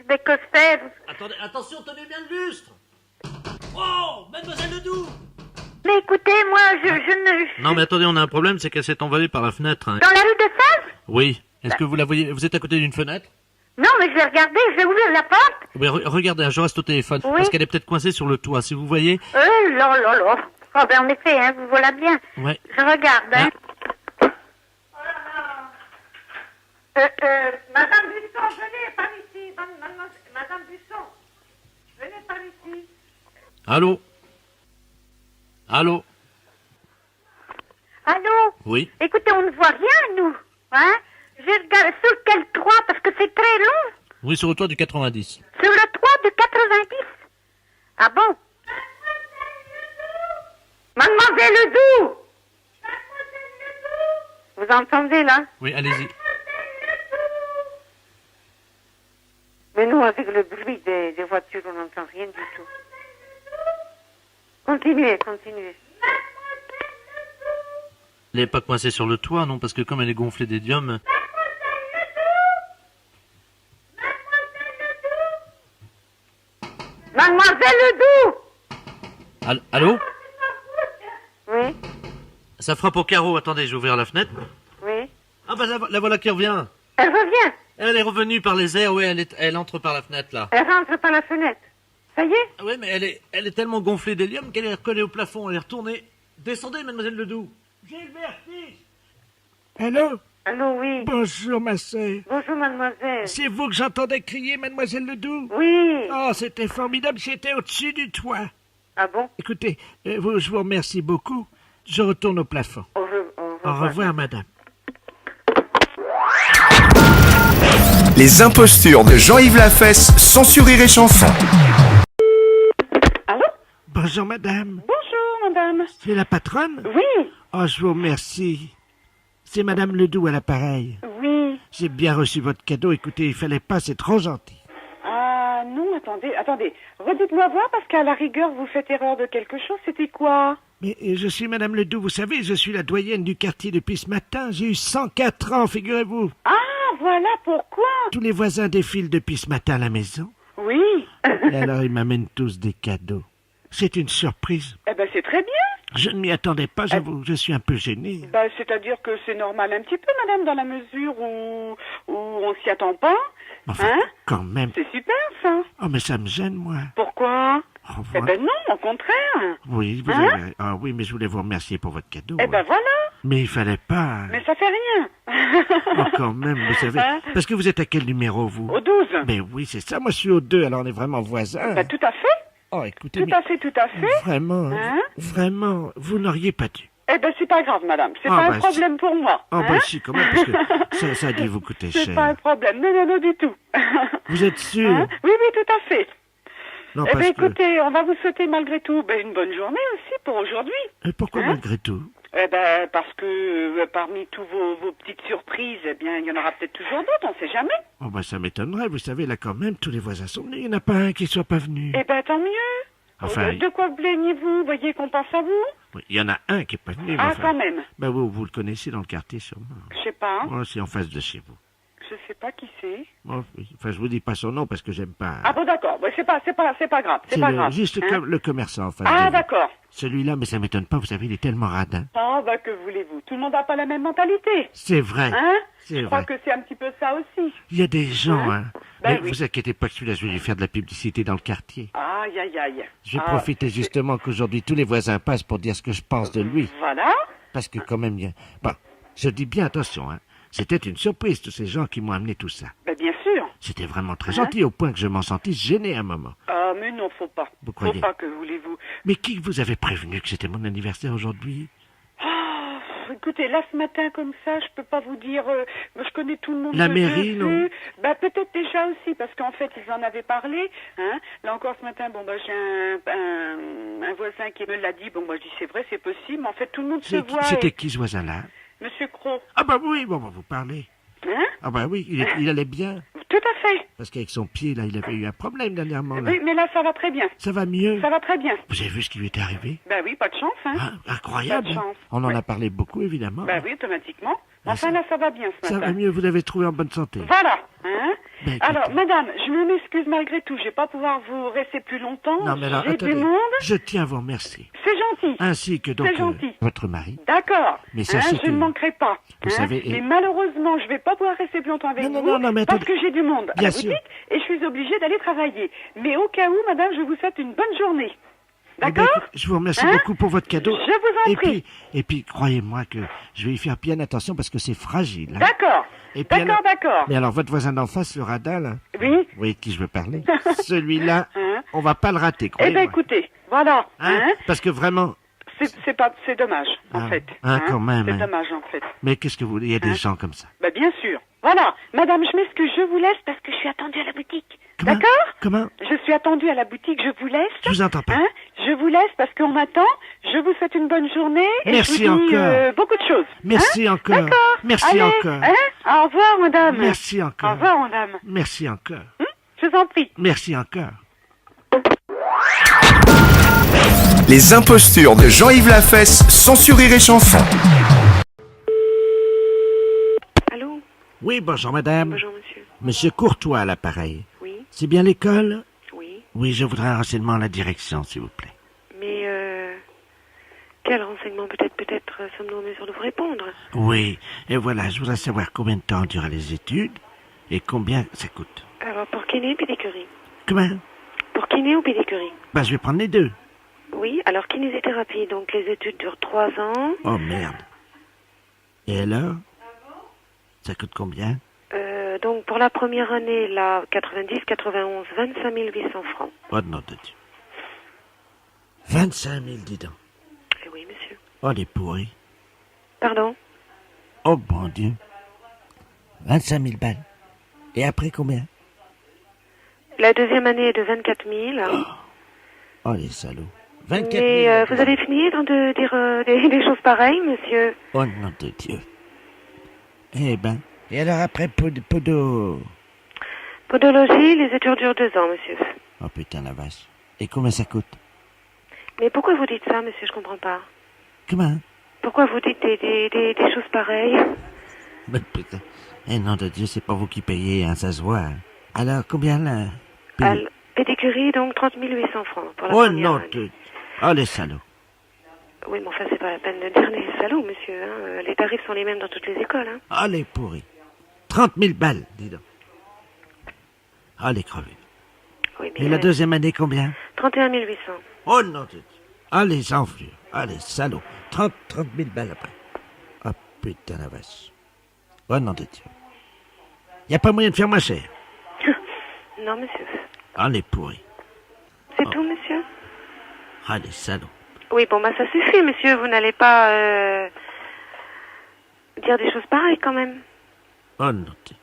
mais que faire? Attendez, attention, tenez bien le lustre. Oh, mademoiselle Ledoux. Mais écoutez, moi, je ne... Non, mais attendez, on a un problème, c'est qu'elle s'est envolée par la fenêtre. Hein. Dans la rue de Sèvres? Oui. Est-ce que vous la voyez? Vous êtes à côté d'une fenêtre? Non, mais je vais regarder, je vais ouvrir la porte. Oui, regardez, je reste au téléphone. Oui. Parce qu'elle est peut-être coincée sur le toit, si vous voyez. Oh là là là. Oh ben en effet, hein, vous voilà bien. Ouais. Je regarde, hein. Madame Busson, venez par ici. Madame Busson, venez par ici. Allô? Allô? Allô? Oui. Écoutez, on ne voit rien, nous. Hein? Je regarde sur quel toit, parce que c'est très long. Oui, sur le toit du 90. Sur le toit du 90. Ah bon? Mademoiselle Ledoux! Vous entendez, là? Oui, allez-y. Mais nous, avec le bruit des voitures, on n'entend rien du tout. Continuez. Elle n'est pas coincée sur le toit, non, parce que comme elle est gonflée d'hélium... Mademoiselle Ledoux! Allô? Oui, Ça frappe au carreau, attendez, je vais ouvrir la fenêtre. oui. Ah bah la voilà qui revient. Elle revient. Elle est revenue par les airs, oui, elle entre par la fenêtre, là. Elle rentre par la fenêtre. Ça y est? Ah oui, mais elle est tellement gonflée d'hélium qu'elle est recollée au plafond, elle est retournée. Descendez, mademoiselle Ledoux. J'ai le vertige. Allô? Allô, oui. Bonjour, ma sœur. Bonjour, mademoiselle. C'est vous que j'entendais crier, mademoiselle Ledoux? Oui. Oh, c'était formidable, j'étais au-dessus du toit. Ah bon? Écoutez, je vous remercie beaucoup. Je retourne au plafond. Au revoir, madame. Les impostures de Jean-Yves Lafesse sont sur Rire et Chanson. Allô? Bonjour, madame. Bonjour, madame. C'est la patronne? Oui. Oh, je vous remercie. C'est madame Ledoux à l'appareil. Oui. J'ai bien reçu votre cadeau. Écoutez, il fallait pas, c'est trop gentil. Non, attendez. Redites-moi voir, parce qu'à la rigueur, vous faites erreur de quelque chose. C'était quoi? Mais je suis Madame Ledoux, vous savez, je suis la doyenne du quartier depuis ce matin. J'ai eu 104 ans, figurez-vous. Ah, voilà pourquoi. Tous les voisins défilent depuis ce matin à la maison. Oui. Et alors ils m'amènent tous des cadeaux. C'est une surprise. Eh ben, c'est très bien. Je ne m'y attendais pas, j'avoue, je suis un peu gêné. Bah, c'est-à-dire que c'est normal un petit peu, madame, dans la mesure où on s'y attend pas. Enfin, Hein? quand même. C'est super, ça. Oh, mais ça me gêne, moi. Pourquoi? Oh, Eh voilà. ben non, au contraire. Oui, vous Hein? avez... Ah oui, mais je voulais vous remercier pour votre cadeau. Eh ben voilà. Mais il fallait pas... Mais ça fait rien. Oh, quand même, vous savez. Hein? Parce que vous êtes à quel numéro, vous? Au 12. Mais oui, c'est ça, moi je suis au 2, alors on est vraiment voisins. Bah, tout à fait. Oh, écoutez, Tout mais à fait, tout à fait. vraiment, Hein? vraiment, vous n'auriez pas dû. Eh ben, c'est pas grave, madame. C'est Ah, pas bah, un problème pour moi. Oh, hein? bah si, quand même, parce que ça a dû vous coûter C'est cher. pas un problème. Non, non, non, du tout. Vous êtes sûr? Hein? Oui, oui, tout à fait. Non, Eh parce bien, que... écoutez, on va vous souhaiter malgré tout une bonne journée aussi pour aujourd'hui. Pourquoi Hein? malgré tout? Eh ben, parce que parmi tous vos petites surprises, eh bien, il y en aura peut-être toujours d'autres, on sait jamais. Oh, bah ça m'étonnerait, vous savez, là quand même, tous les voisins sont venus, il n'y en a pas un qui soit pas venu. Eh ben, tant mieux. Enfin, De quoi plaignez-vous? Vous voyez qu'on pense à vous? oui, il y en a un qui est pas venu. mais Ah, enfin, quand même. bah vous le connaissez dans le quartier sûrement. Je sais pas. Oh, c'est en face de chez vous. Je sais pas qui c'est. Oh, oui. Enfin, je vous dis pas son nom parce que j'aime pas. Ah bon, d'accord. Ouais, c'est pas grave. C'est C'est pas le- grave. juste hein? le commerçant en face de Ah, vous. d'accord. Celui-là, mais ça m'étonne pas, vous savez, il est tellement radin. Ah, bah, que voulez-vous? Tout le monde n'a pas la même mentalité. C'est vrai. Hein? C'est Je crois vrai. que c'est un petit peu ça aussi. Il y a des gens, hein. Ben Mais oui. vous inquiétez pas que celui-là, je vais lui faire de la publicité dans le quartier. Aïe, aïe, aïe. Je vais Ah, profiter justement qu'aujourd'hui tous les voisins passent pour dire ce que je pense de lui. Voilà. Parce que quand même, il y a... Bon, je dis bien attention, hein. C'était une surprise, tous ces gens qui m'ont amené tout ça. Ben, bien sûr. C'était vraiment très Hein? gentil, au point que je m'en sentis gêné un moment. Ah, mais non, faut pas. Vous Faut croyez? pas, que voulez-vous? Mais qui vous avait prévenu que c'était mon anniversaire aujourd'hui? Ah, écoutez, là, ce matin, comme ça, je peux pas vous dire... moi, je connais tout le monde. La de mairie, dessus. non? Bah, peut-être déjà aussi, parce qu'en fait, ils en avaient parlé. Hein. Là encore, ce matin, bon, bah, j'ai un voisin qui me l'a dit. Bon, moi, je dis, c'est vrai, c'est possible. Mais en fait, tout le monde se voit. C'était et- qui ce voisin-là? Monsieur Cros. Ah bah oui, bon, on va vous parler. Hein? Ah bah oui, il allait bien. Tout à fait. Parce qu'avec son pied, là, il avait eu un problème dernièrement. Là. Oui, mais là, ça va très bien. Ça va mieux? Ça va très bien. Vous avez vu ce qui lui est arrivé? Bah oui, pas de chance, hein. Ah, incroyable. Pas de hein. chance. On en Ouais. a parlé beaucoup, évidemment. Bah oui, automatiquement. Ah, Enfin, là, ça va bien ce Ça matin. va mieux, vous l'avez trouvé en bonne santé. Voilà, hein. Ben, écoutez. Alors, madame, je m'excuse malgré tout. Je vais pas pouvoir vous rester plus longtemps. Non, mais alors, J'ai attendez. du monde. Je tiens à vous remercier. C'est gentil. Ainsi que donc C'est gentil. votre mari. D'accord. Mais Hein, sachez je que- ne manquerai pas. vous savez, Mais et- malheureusement, je vais pas pouvoir rester plus longtemps avec vous. non, mais parce attendez. que j'ai du monde à Bien la sûr. boutique et je suis obligée d'aller travailler. Mais au cas où, madame, je vous souhaite une bonne journée. Eh ben, D'accord? écoute, je vous remercie Hein? beaucoup pour votre cadeau. Je vous en prie. Et puis, croyez-moi que je vais y faire bien attention parce que c'est fragile. hein. D'accord. Et puis D'accord, alors- d'accord. Mais alors, votre voisin d'en face, le radin, là, Oui. vous voyez de qui je veux parler? Celui-là, Hein? on va pas le rater, Eh croyez-moi. ben, écoutez, voilà. Hein? Hein? Parce que vraiment... C'est dommage, en Ah, fait. hein, quand même, C'est hein. dommage, en fait. Mais qu'est-ce que vous voulez? Il y a des gens comme ça. Bah, bien sûr. Voilà. Madame, je m'excuse, je vous laisse parce que je suis attendue à la boutique. Comment? D'accord? Comment? Je suis attendue à la boutique, je vous laisse. Je vous entends pas. Hein? Je vous laisse parce qu'on m'attend. Je vous souhaite une bonne journée. Et Merci je vous dis, encore. beaucoup de choses. Merci Hein? encore. D'accord. Merci Allez, encore. Hein? Au revoir, madame. Merci encore. Au revoir, madame. Merci encore. Je vous en prie. Merci encore. Les impostures de Jean-Yves Lafesse, sans sur Rire et Chanson. Allô? Oui, bonjour madame. Bonjour, monsieur. Monsieur Courtois à l'appareil. Oui. C'est bien l'école? Oui. Oui, je voudrais un renseignement à la direction, s'il vous plaît. Mais, quel renseignement peut-être sommes-nous en mesure de vous répondre? Oui, et voilà, je voudrais savoir combien de temps durent les études et combien ça coûte. Alors, pour kiné, pédicure. Comment? Pour kiné ou pédicure? Ben, je vais prendre les deux. Oui, alors kinésithérapie, donc les études durent 3 ans. Oh, merde. Et alors? Ça coûte combien? Donc pour la première année, là, 90-91, 25 800 francs. Oh, nom de Dieu. 25 000, dis donc. Eh oui, monsieur. Oh, les pourris. Pardon? Oh, bon Dieu. 25 000 balles. Et après combien? La deuxième année est de 24 000. Oh, les salauds. 24 000. Mais vous avez fini de dire des choses pareilles, monsieur? Oh, nom de Dieu. Eh ben. Et alors après, podo... Podologie, les études durent 2 ans, monsieur. Oh, putain, la vache. Et combien ça coûte? Mais pourquoi vous dites ça, monsieur? Je comprends pas. Comment? Pourquoi vous dites des choses pareilles? Mais putain. Eh nom de Dieu, c'est pas vous qui payez, hein, ça se voit. Alors, combien là? Pédicurie, donc 30 800 francs pour la Oh première non, année. oh les salauds. Oui, mais enfin, c'est pas la peine de dire les salauds, monsieur. Hein. Les tarifs sont les mêmes dans toutes les écoles. Hein. Oh les pourris. 30 000 balles, dis donc. Oh les crevés. Oui, mais Et la deuxième année, combien? 31 800. Oh non, de Dieu. Oh les enflures. Oh les salauds. 30 000 balles après. Oh putain la vache. Oh non, de Dieu. Y a pas moyen de faire moins cher? Non, monsieur. Oh les pourris. C'est tout, monsieur? Oh les salauds. Oui, bon, bah ça suffit, monsieur. Vous n'allez pas dire des choses pareilles, quand même. Oh non, de Dieu.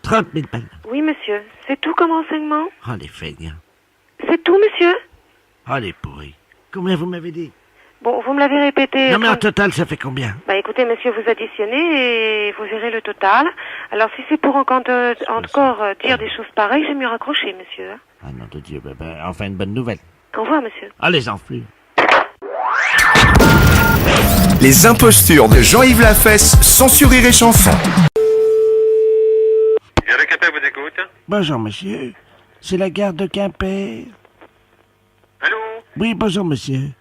30 000 balles. Oui, monsieur. C'est tout comme renseignement? Oh les feignants. C'est tout, monsieur? Oh les pourris. Combien vous m'avez dit? Bon, vous me l'avez répété. Non mais en total, ça fait combien? Bah écoutez, monsieur, vous additionnez et vous verrez le total. Alors si c'est pour encore dire des choses pareilles, j'ai mieux raccrocher, monsieur. Ah non de Dieu, enfin une bonne nouvelle. Au revoir, monsieur. Ah les enflures. Les impostures de Jean-Yves Lafesse, sans sur Rire et Chanson. Gare de Quimper vous écoute. Bonjour monsieur. C'est la gare de Quimper. Allô? Oui, bonjour monsieur.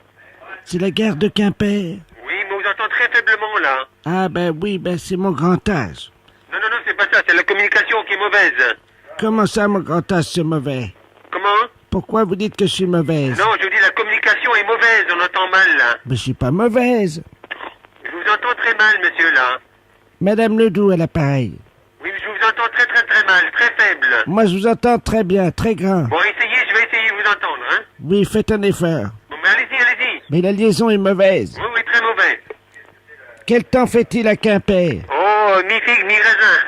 C'est la gare de Quimper. Oui, mais on vous entend très faiblement là. Ah ben oui, c'est mon grand âge. Non, c'est pas ça, c'est la communication qui est mauvaise. Comment ça mon grand âge c'est mauvais? Comment? Pourquoi vous dites que je suis mauvaise? Non, je vous dis la communication est mauvaise, on entend mal là. Mais je suis pas mauvaise. Je vous entends très mal, monsieur là. Madame Ledoux à l'appareil. Oui, mais je vous entends très mal, très faible. Moi je vous entends très bien, très grand. Bon, essayez, je vais essayer de vous entendre, hein. Oui, faites un effort. Bon, mais allez-y. Mais la liaison est mauvaise. Oui, très mauvais. Quel temps fait-il à Quimper? Oh, mi-figue, mi-raisin.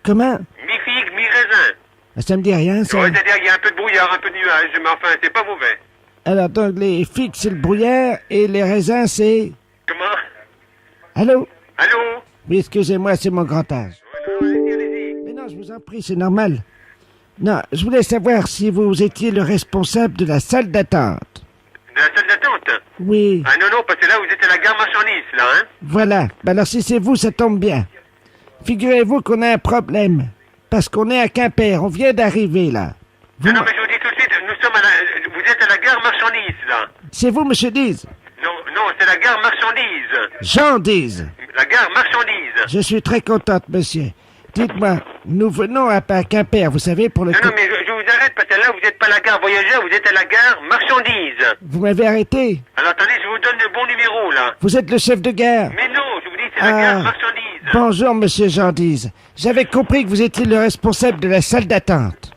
Comment? Mi-figue, mi-raisin. Ça me dit rien, ça. Ouais, c'est-à-dire qu'il y a un peu de brouillard, un peu de nuage, mais enfin, c'est pas mauvais. Alors, donc, les figues, c'est le brouillard, et les raisins, c'est... Comment? Allô? Allô? Oui, excusez-moi, c'est mon grand âge. Mais non, je vous en prie, c'est normal. Non, je voulais savoir si vous étiez le responsable de la salle d'attente. De la salle d'attente? Oui. Ah non, parce que là, vous êtes à la gare marchandise, là, hein? Voilà. Alors, si c'est vous, ça tombe bien. Figurez-vous qu'on a un problème. Parce qu'on est à Quimper, on vient d'arriver, là. Non, mais je vous dis tout de suite, nous sommes vous êtes à la gare marchandise, là. C'est vous, monsieur Diz? Non, c'est la gare marchandise. Jean Diz. La gare marchandise. Je suis très contente, monsieur. Dites-moi, nous venons à Quimper, vous savez, pour le... Non, mais je vous arrête, parce que là, vous n'êtes pas à la gare voyageur, vous êtes à la gare marchandise. Vous m'avez arrêté? Alors, attendez, je vous donne le bon numéro, là. Vous êtes le chef de gare? Mais non, je vous dis, c'est la gare marchandise. Bonjour, monsieur Jean Diz. J'avais compris que vous étiez le responsable de la salle d'attente.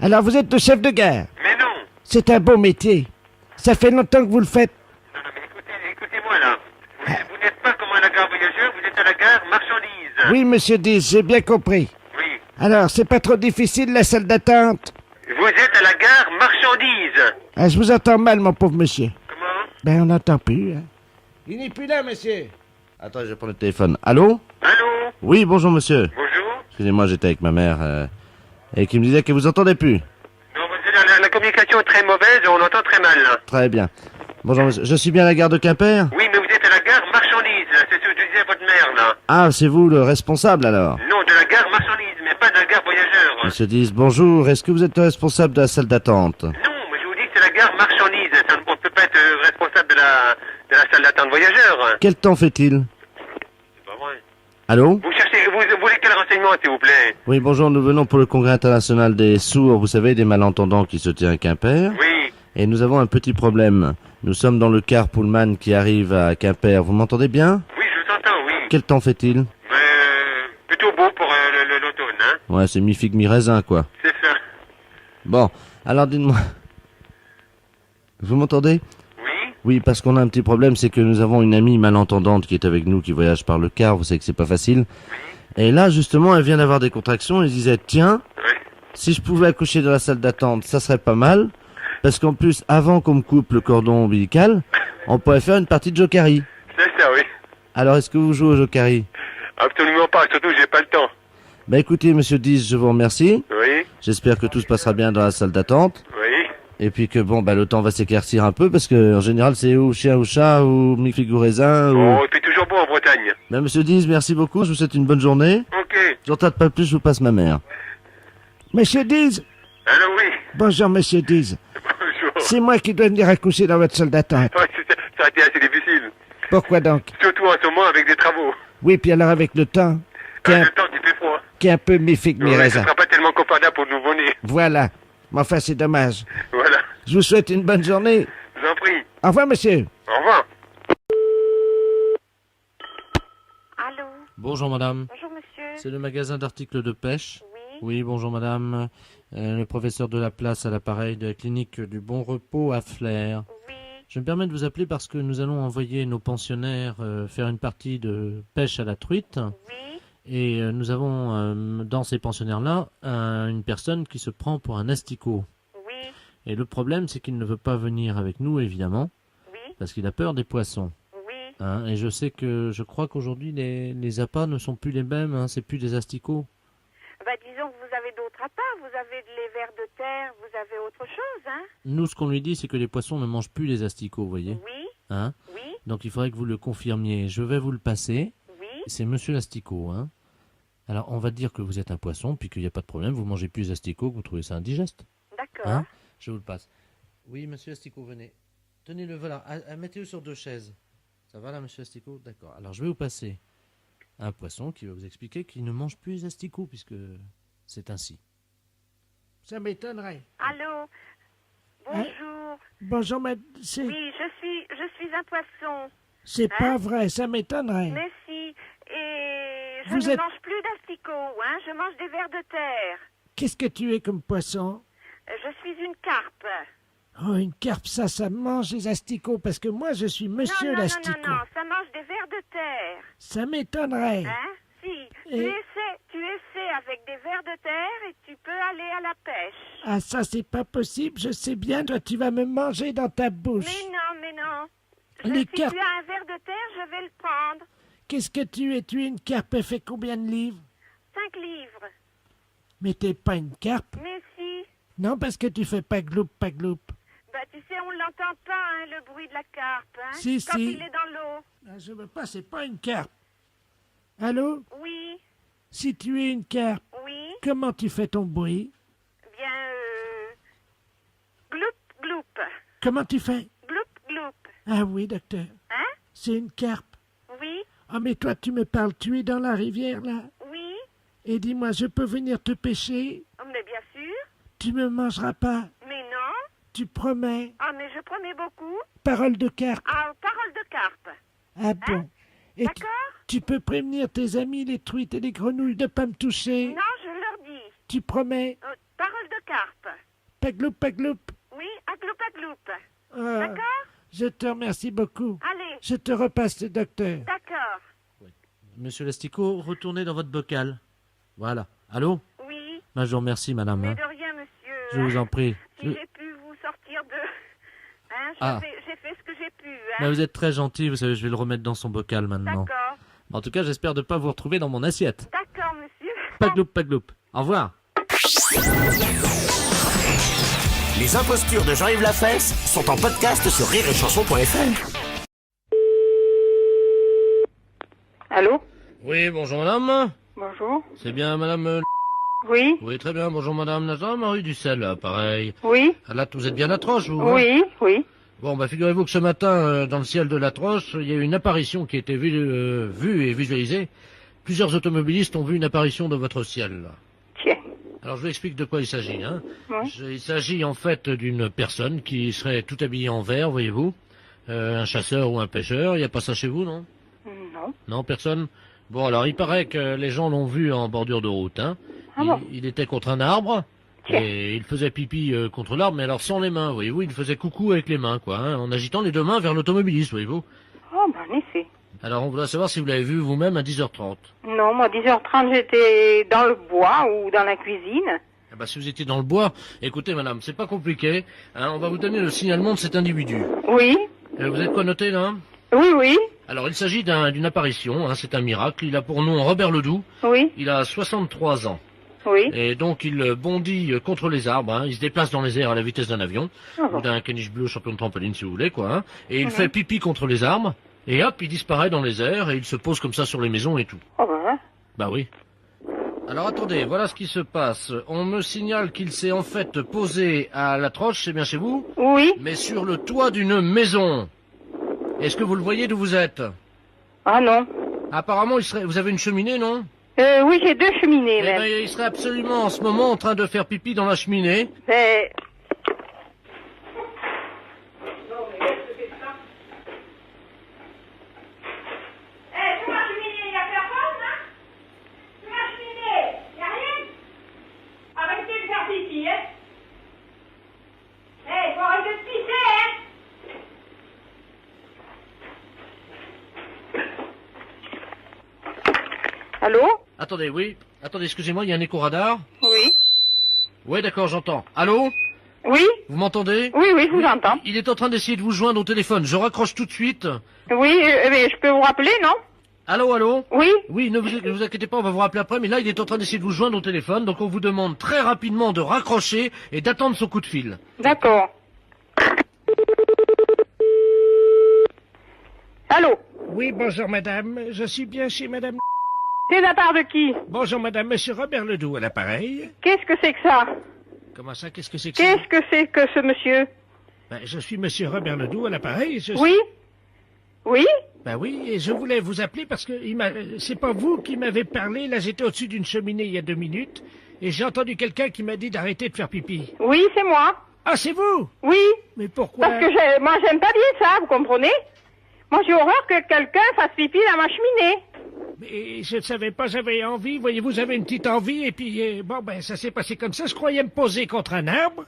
Alors, vous êtes le chef de gare? Mais non. C'est un beau métier. Ça fait longtemps que vous le faites. Non, mais écoutez-moi, là. Vous n'êtes pas comme à la gare voyageur, vous êtes à la gare marchandise. Oui, monsieur Diz, j'ai bien compris. Oui. Alors, c'est pas trop difficile, la salle d'attente? Vous êtes à la gare marchandise. Ah, je vous entends mal, mon pauvre monsieur. Comment? On n'entend plus, hein. Il n'est plus là, monsieur. Attends, je vais prendre le téléphone. Allô? Allô? Oui, bonjour monsieur. Bonjour. Excusez-moi, j'étais avec ma mère et qui me disait que vous entendez plus. Non, la communication est très mauvaise, on entend très mal, là. Très bien. Bonjour monsieur, je suis bien à la gare de Quimper? Oui, mais vous êtes à la gare marchandise, là. C'est ce que disait votre mère, là. Ah, c'est vous le responsable alors? Non, de la gare marchandise, mais pas de la gare voyageur. Monsieur Diz, bonjour, est-ce que vous êtes le responsable de la salle d'attente? Non, mais je vous dis que c'est la gare marchandise. On ne peut pas être responsable de la salle d'attente voyageur. Quel temps fait-il? C'est pas vrai. Allô? Vous voulez quel renseignement, s'il vous plaît? Oui, bonjour, nous venons pour le congrès international des sourds, vous savez, des malentendants qui se tient à Quimper. Oui. Et nous avons un petit problème. Nous sommes dans le car Pullman qui arrive à Quimper. Vous m'entendez bien? Oui, je vous entends, oui. Quel temps fait-il? Plutôt beau pour l'automne, hein? Ouais, c'est mi-figue, mi-raisin, quoi. C'est ça. Bon, alors dites-moi. Vous m'entendez? Oui. Oui, parce qu'on a un petit problème, c'est que nous avons une amie malentendante qui est avec nous, qui voyage par le car. Vous savez que c'est pas facile. Et là, justement, elle vient d'avoir des contractions. Elle disait, tiens, si je pouvais accoucher dans la salle d'attente, ça serait pas mal. Parce qu'en plus, avant qu'on me coupe le cordon ombilical, on pourrait faire une partie de Jokari. C'est ça, oui. Alors, est-ce que vous jouez au Jokari? Absolument pas, surtout j'ai pas le temps. Bah écoutez, monsieur Diz, je vous remercie. Oui. J'espère que tout se passera bien dans la salle d'attente. Oui. Et puis que bon, bah le temps va s'éclaircir un peu parce que en général c'est ou chien ou chat ou mi-figue ou raisin ou... Oh, il fait toujours beau en Bretagne. Ben, monsieur Diz, merci beaucoup, je vous souhaite une bonne journée. Ok. J'en tarde pas plus, je vous passe ma mère. Monsieur Diz. Allô, oui. Bonjour, monsieur Diz. Bonjour. C'est moi qui dois venir accoucher dans votre salle d'attente. Ouais, ça a été assez difficile. Pourquoi donc? Surtout en ce moment avec des travaux. Oui, puis alors avec le temps, qui est Le temps qui fait froid. un peu mi-figue, Ouais, ce mi-raisin. sera pas tellement confortable pour le nouveau-né. Voilà. Mais enfin, c'est dommage. Voilà. Je vous souhaite une bonne journée. Je vous en prie. Au revoir, monsieur. Au revoir. Allô? Bonjour madame. Bonjour monsieur. C'est le magasin d'articles de pêche. Oui, bonjour madame. Le professeur de la place à l'appareil de la clinique du Bon Repos à Flers. Oui. Je me permets de vous appeler parce que nous allons envoyer nos pensionnaires faire une partie de pêche à la truite. Oui. Et nous avons dans ces pensionnaires-là une personne qui se prend pour un asticot. Oui. Et le problème, c'est qu'il ne veut pas venir avec nous, évidemment, Oui. parce qu'il a peur des poissons. Oui. Hein, et je crois qu'aujourd'hui, les appâts ne sont plus les mêmes, hein, c'est plus des asticots. Bah, disons que vous avez d'autres appâts, vous avez les vers de terre, vous avez autre chose, hein? Nous, ce qu'on lui dit, c'est que les poissons ne mangent plus les asticots, vous voyez. Oui. Hein? Oui. Donc il faudrait que vous le confirmiez. Je vais vous le passer. Oui. C'est monsieur l'asticot, hein. Alors, on va dire que vous êtes un poisson, puis qu'il n'y a pas de problème, vous mangez plus les asticots, que vous trouvez ça indigeste. D'accord. Hein? Je vous le passe. Oui, monsieur Asticot, venez. Tenez-le, voilà. Mettez-le sur 2 chaises. Ça va là, monsieur Asticot? D'accord. Alors, je vais vous passer un poisson qui va vous expliquer qu'il ne mange plus les asticots, puisque c'est ainsi. Ça m'étonnerait. Allô? Bonjour. Bonjour, madame. Oui, je suis un poisson. C'est pas vrai, ça m'étonnerait. Mais si, et je Vous ne êtes- mange plus d'asticots, hein, je mange des vers de terre. Qu'est-ce que tu es comme poisson? Je suis une carpe. Oh, une carpe, ça mange les asticots, parce que moi, je suis monsieur non, l'asticot. non, ça mange des vers de terre. Ça m'étonnerait. Hein? Si, Et- tu essaies avec des vers de terre et tu peux aller à la pêche. Ah, ça, c'est pas possible, je sais bien, toi, tu vas me manger dans ta bouche. Mais non. Les Si carpes- tu as un ver de terre, je vais le prendre. Qu'est-ce que tu es? Tu es une carpe, elle fait combien de livres? 5 livres. Mais t'es pas une carpe. Mais si. Non, parce que tu fais pas gloup, pas gloup. Bah, tu sais, on l'entend pas, hein, le bruit de la carpe, hein, Si, quand si. il est dans l'eau. Ah, je veux pas, c'est pas une carpe. Allô? Oui, Si tu es une carpe, oui, comment tu fais ton bruit? bien, gloup, gloup, Comment tu fais? gloup, gloup, Ah oui, docteur. hein, C'est une carpe. oui, Ah, mais toi, tu me parles, tu es dans la rivière, là. oui, Et dis-moi, je peux venir te pêcher? oh, mais bien sûr, Tu me mangeras pas? mais non, Tu promets? ah, mais je promets beaucoup, Parole de carpe. ah, parole de carpe, Ah bon? Et d'accord? tu peux prévenir tes amis, les truites et les grenouilles, de pas me toucher? Non, je leur dis, Tu promets? parole de carpe, Pas gloup, pas gloup. oui, à gloup, Ah, d'accord? je te remercie beaucoup. Allez, Je te repasse le docteur. d'accord, Monsieur l'asticot, retournez dans votre bocal. Voilà. Allô? oui, Ben, je vous remercie, madame. mais hein. de rien, monsieur. Je vous en prie. Si j'ai pu vous sortir de... Hein, Ah. j'ai fait ce que j'ai pu, hein. Ben, vous êtes très gentil, vous savez, je vais le remettre dans son bocal maintenant. D'accord, En tout cas, j'espère ne pas vous retrouver dans mon assiette. d'accord, monsieur. Pas gloup, pas gloup. Au revoir. Les impostures de Jean-Yves Lafesse sont en podcast sur rireetchanson.fr. Allô? Oui, bonjour madame. Bonjour. C'est bien madame... Oui? Oui, très bien, bonjour madame Nazar-Marie Ducel, là, pareil. Oui? Là, vous êtes bien à Troche, vous hein Oui, oui. Bon, bah figurez-vous que ce matin, dans le ciel de la Troche, il y a eu une apparition qui a été vue et visualisée. Plusieurs automobilistes ont vu une apparition dans votre ciel, là. Tiens. Alors, je vous explique de quoi il s'agit, hein. Oui. Il s'agit en fait d'une personne qui serait tout habillée en vert, voyez-vous. Un chasseur ou un pêcheur. Il n'y a pas ça chez vous, non? Non. Non, personne? Bon, alors, il paraît que les gens l'ont vu en bordure de route, hein. Ah bon? Il était contre un arbre. Et il faisait pipi contre l'arbre, mais alors sans les mains, voyez-vous, il faisait coucou avec les mains, quoi, hein, en agitant les 2 mains vers l'automobiliste, voyez-vous. Oh, ben, en effet. Alors on voudrait savoir si vous l'avez vu vous-même à 10h30. Non, moi, 10h30, j'étais dans le bois ou dans la cuisine. Eh ben, si vous étiez dans le bois, écoutez madame, c'est pas compliqué, hein, on va vous donner le signalement de cet individu. Oui? Vous êtes connoté là? Oui, oui. Alors il s'agit d'une apparition, hein, c'est un miracle, il a pour nom Robert Ledoux. Oui. Il a 63 ans. Oui. Et donc il bondit contre les arbres, hein. Il se déplace dans les airs à la vitesse d'un avion, ou d'un caniche bleu champion de trampoline si vous voulez, quoi. Hein. Et il fait pipi contre les arbres, et hop, il disparaît dans les airs, et il se pose comme ça sur les maisons et tout. Oh ben. Bah oui. Alors attendez, voilà ce qui se passe. On me signale qu'il s'est en fait posé à la troche, c'est bien chez vous? Oui. Mais sur le toit d'une maison. Est-ce que vous le voyez d'où vous êtes? Ah non. Apparemment, vous avez une cheminée, non? Oui, j'ai 2 cheminées, Eh même. ben, il serait absolument en ce moment en train de faire pipi dans la cheminée. Mais... Allô? Attendez, oui. Attendez, excusez-moi, il y a un écho radar. Oui. Ouais, d'accord, j'entends. Allô? Oui? Vous m'entendez? Oui, je vous entends. Il est en train d'essayer de vous joindre au téléphone. Je raccroche tout de suite. Oui, mais je peux vous rappeler, non? Allô, allô? Oui? Oui, ne vous inquiétez pas, on va vous rappeler après, mais là, il est en train d'essayer de vous joindre au téléphone, donc on vous demande très rapidement de raccrocher et d'attendre son coup de fil. D'accord. Allô? Oui, bonjour madame. Je suis bien chez madame... C'est de la part de qui? Bonjour madame, monsieur Robert Ledoux à l'appareil. Qu'est-ce que c'est que ça? Comment ça, qu'est-ce que c'est que ça? Qu'est-ce que c'est que ce monsieur? Ben, je suis monsieur Robert Ledoux à l'appareil. Oui? Oui? Ben oui, et je voulais vous appeler parce que c'est pas vous qui m'avez parlé. Là, j'étais au-dessus d'une cheminée il y a 2 minutes et j'ai entendu quelqu'un qui m'a dit d'arrêter de faire pipi. Oui, c'est moi. Ah, c'est vous? Oui. Mais pourquoi? Parce que moi, j'aime pas bien ça, vous comprenez? Moi, j'ai horreur que quelqu'un fasse pipi dans ma cheminée. Mais je ne savais pas, j'avais envie. Voyez-vous, j'avais une petite envie et puis, bon, ben, ça s'est passé comme ça. Je croyais me poser contre un arbre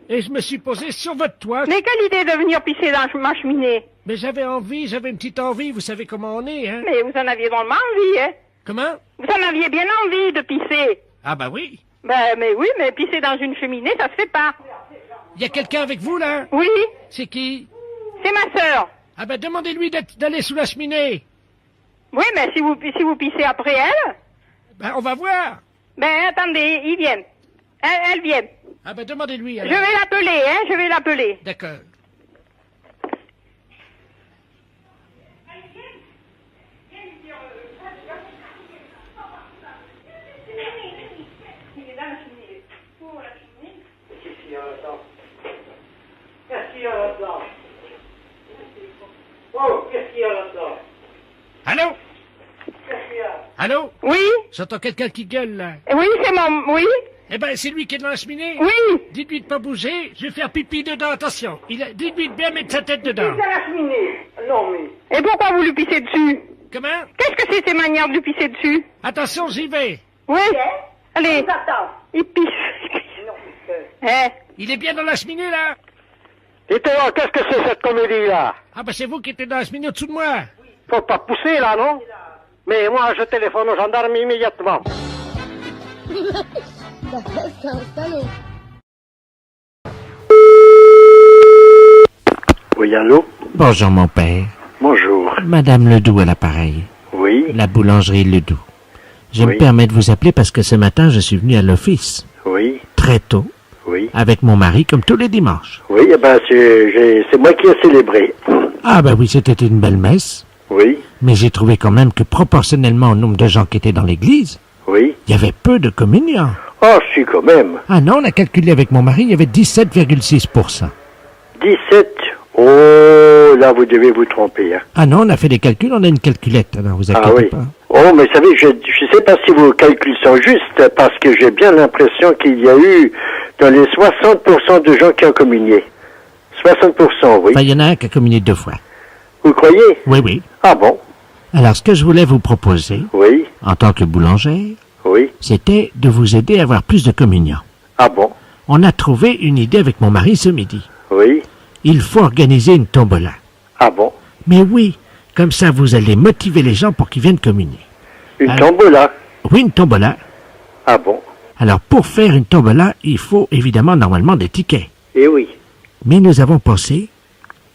et je me suis posé sur votre toit. Mais quelle idée de venir pisser dans ma cheminée? Mais j'avais envie, j'avais une petite envie. Vous savez comment on est, hein? Mais vous en aviez vraiment envie, hein? Comment? Vous en aviez bien envie de pisser. Ah, bah oui. Ben, mais oui, mais pisser dans une cheminée, ça se fait pas. Il y a quelqu'un avec vous, là? Oui. C'est qui? C'est ma sœur. Ah, ben, demandez-lui d'aller sous la cheminée. Oui, mais si vous pissez après elle... Ben, on va voir. Ben, attendez, ils viennent. Elles viennent. Ah, ben, demandez-lui, Je alors. vais l'appeler, hein, je vais l'appeler. D'accord. Allô? Allô? Oui? J'entends quelqu'un qui gueule, là. Oui, c'est mon... Oui? Eh ben, c'est lui qui est dans la cheminée. Oui. Dites-lui de pas bouger, je vais faire pipi dedans, attention. Dites-lui de bien mettre sa tête dedans. Pisse à la cheminée. Non, mais... Et pourquoi vous lui pissez dessus? Comment? Qu'est-ce que c'est ces manières de lui pisser dessus? Attention, j'y vais. Oui? Allez. Il pisse. Il est bien dans la cheminée, là? Dites-moi, qu'est-ce que c'est cette comédie-là? Ah ben, c'est vous qui êtes dans la cheminée au-dessous de moi. Faut pas pousser, là, non? Mais moi, je téléphone aux gendarmes immédiatement. Oui, allô? Bonjour, mon père. Bonjour. Madame Ledoux à l'appareil. Oui? La boulangerie Ledoux. Je Oui. me permets de vous appeler parce que ce matin, je suis venu à l'office. Oui? Très tôt. Oui? Avec mon mari, comme tous les dimanches. Oui, eh ben, c'est moi qui ai célébré. Ah ben oui, c'était une belle messe. Oui? Mais j'ai trouvé quand même que proportionnellement au nombre de gens qui étaient dans l'église, Oui? il y avait peu de communiants. Oh, si, quand même. Ah non, on a calculé avec mon mari, il y avait 17,6%. 17? Oh, là, vous devez vous tromper, hein. Ah non, on a fait des calculs, on a une calculette, alors vous inquiétez Ah oui. pas. Oh, mais vous savez, je sais pas si vos calculs sont justes, parce que j'ai bien l'impression qu'il y a eu dans les 60% de gens qui ont communié. 60%, oui. Enfin, il y en a un qui a communié 2 fois. Vous croyez? Oui, oui. Ah bon? Alors, ce que je voulais vous proposer, Oui? en tant que boulangère, Oui? c'était de vous aider à avoir plus de communiants. Ah bon? On a trouvé une idée avec mon mari ce midi. Oui? Il faut organiser une tombola. Ah bon? Mais oui, comme ça vous allez motiver les gens pour qu'ils viennent communier. Une tombola? Oui, une tombola. Ah bon? Alors, pour faire une tombola, il faut évidemment normalement des tickets. Eh oui. Mais nous avons pensé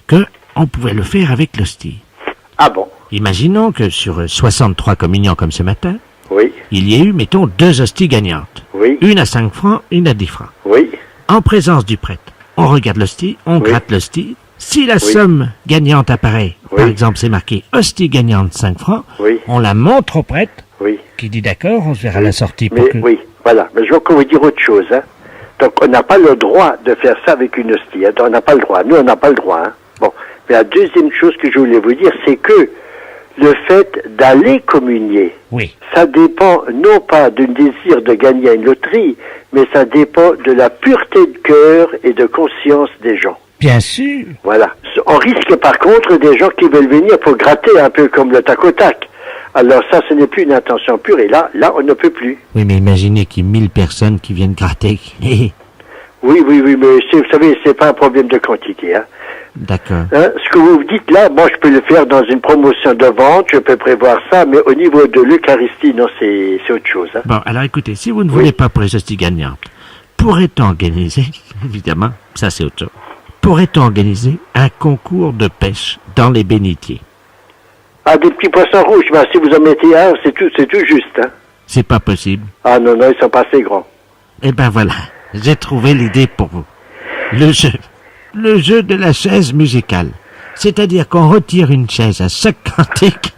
qu'on pouvait le faire avec l'hostie. Ah bon? Imaginons que sur 63 communiants comme ce matin, Oui? il y a eu, mettons, 2 hosties gagnantes. Oui. Une à 5 francs, une à 10 francs. Oui. En présence du prêtre, on regarde l'hostie, on gratte l'hostie. Si la somme gagnante apparaît, par exemple, c'est marqué hostie gagnante 5 francs, on la montre au prêtre, qui dit d'accord, on se verra à la sortie. Pour que... Oui, voilà. Mais je veux encore vous dire autre chose. Hein. Donc, on n'a pas le droit de faire ça avec une hostie. Hein. On n'a pas le droit. Nous, on n'a pas le droit. Hein. Bon. Mais la deuxième chose que je voulais vous dire, c'est que le fait d'aller communier, ça dépend non pas d'un désir de gagner à une loterie, mais ça dépend de la pureté de cœur et de conscience des gens. Bien sûr. Voilà. On risque par contre des gens qui veulent venir pour gratter un peu comme le tac au tac. Alors ça, ce n'est plus une intention pure et là, on ne peut plus. Oui, mais imaginez qu'il y ait 1000 personnes qui viennent gratter. Oui, mais vous savez, c'est pas un problème de quantité. Hein. D'accord. Hein, ce que vous dites là, moi je peux le faire dans une promotion de vente, je peux prévoir ça, mais au niveau de l'Eucharistie, non, c'est autre chose. Hein. Bon, alors écoutez, si vous ne voulez pas pour les hosties gagnantes, pourrait-on organiser, évidemment, ça c'est autre chose, pourrait-on organiser un concours de pêche dans les bénitiers? Ah, des petits poissons rouges, ben, si vous en mettez un, c'est tout juste. Hein. C'est pas possible. Ah non, ils sont pas assez grands. Eh ben voilà, j'ai trouvé l'idée pour vous. Le jeu de la chaise musicale. C'est-à-dire qu'on retire une chaise à chaque cantique,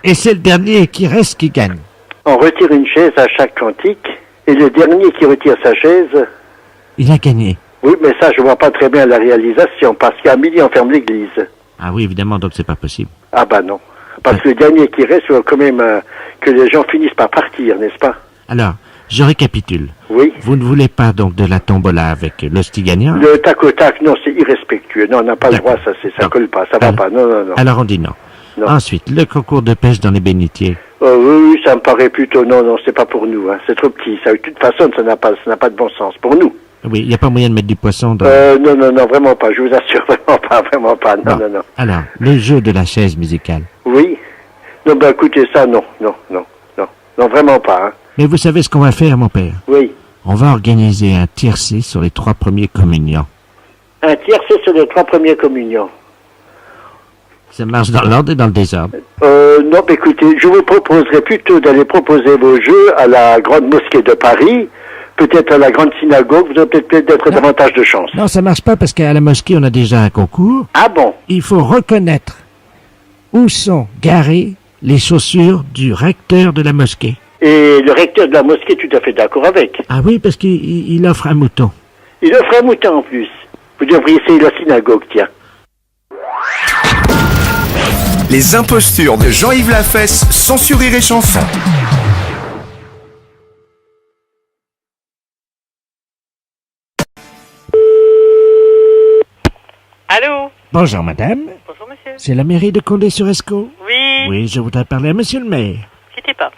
et c'est le dernier qui reste qui gagne. On retire une chaise à chaque cantique, et le dernier qui retire sa chaise... Il a gagné. Oui, mais ça, je vois pas très bien la réalisation, parce qu'à midi, on ferme l'église. Ah oui, évidemment, donc c'est pas possible. Ah bah non. Parce que le dernier qui reste, il faut quand même que les gens finissent par partir, n'est-ce pas? Alors, je récapitule. Oui. Vous ne voulez pas donc de la tombola avec l'hostie gagnant? Le tac au tac, non, c'est irrespectueux. Non, on n'a pas le droit, ça colle pas, ça va pas. Non. Alors on dit non. Ensuite, le concours de pêche dans les bénitiers. Oui, ça me paraît plutôt non, c'est pas pour nous. Hein. C'est trop petit. Ça, de toute façon, ça n'a pas de bon sens pour nous. Oui, il n'y a pas moyen de mettre du poisson dans... Non, vraiment pas. Je vous assure, vraiment pas. Non. Alors, le jeu de la chaise musicale. Oui. Non, ben écoutez, ça, non, vraiment pas. Hein. Mais vous savez ce qu'on va faire, mon père? Oui. On va organiser un tiercé sur les 3 premiers communions. Un tiercé sur les 3 premiers communions. Ça marche dans l'ordre et dans le désordre. Non, écoutez, je vous proposerais plutôt d'aller proposer vos jeux à la Grande Mosquée de Paris, peut-être à la Grande Synagogue, vous aurez peut-être davantage de chance. Non, ça marche pas parce qu'à la mosquée, on a déjà un concours. Ah bon? Il faut reconnaître où sont garées les chaussures du recteur de la mosquée. Et le recteur de la mosquée est tout à fait d'accord avec. Ah oui, parce qu'il offre un mouton. Il offre un mouton en plus. Vous devriez essayer la synagogue, tiens. Les impostures de Jean-Yves Lafesse, sans sourire et chanson. Allô? Bonjour madame. Bonjour monsieur. C'est la mairie de Condé-sur-Escaut? Oui. Oui, je voudrais parler à monsieur le maire. Quittez pas.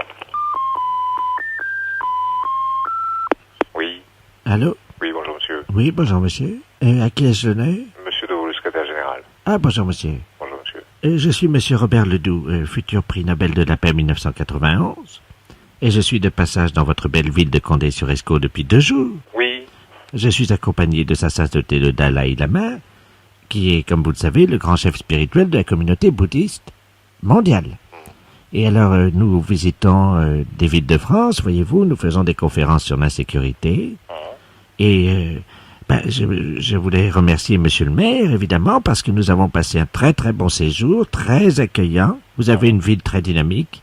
Oui. Allô? Oui, bonjour monsieur. Oui, bonjour monsieur. À qui ai-je l'honneur? Monsieur Deveau, le secrétaire général. Ah, bonjour monsieur. Bonjour monsieur. Je suis monsieur Robert Ledoux, futur prix Nobel de la paix 1991. Et je suis de passage dans votre belle ville de Condé-sur-Escaut depuis 2 jours. Oui. Je suis accompagné de sa sainteté le Dalai Lama, qui est, comme vous le savez, le grand chef spirituel de la communauté bouddhiste mondiale. Et alors, nous visitons des villes de France, voyez-vous, nous faisons des conférences sur l'insécurité. Et je voulais remercier monsieur le maire, évidemment, parce que nous avons passé un très très bon séjour, très accueillant. Vous avez une ville très dynamique.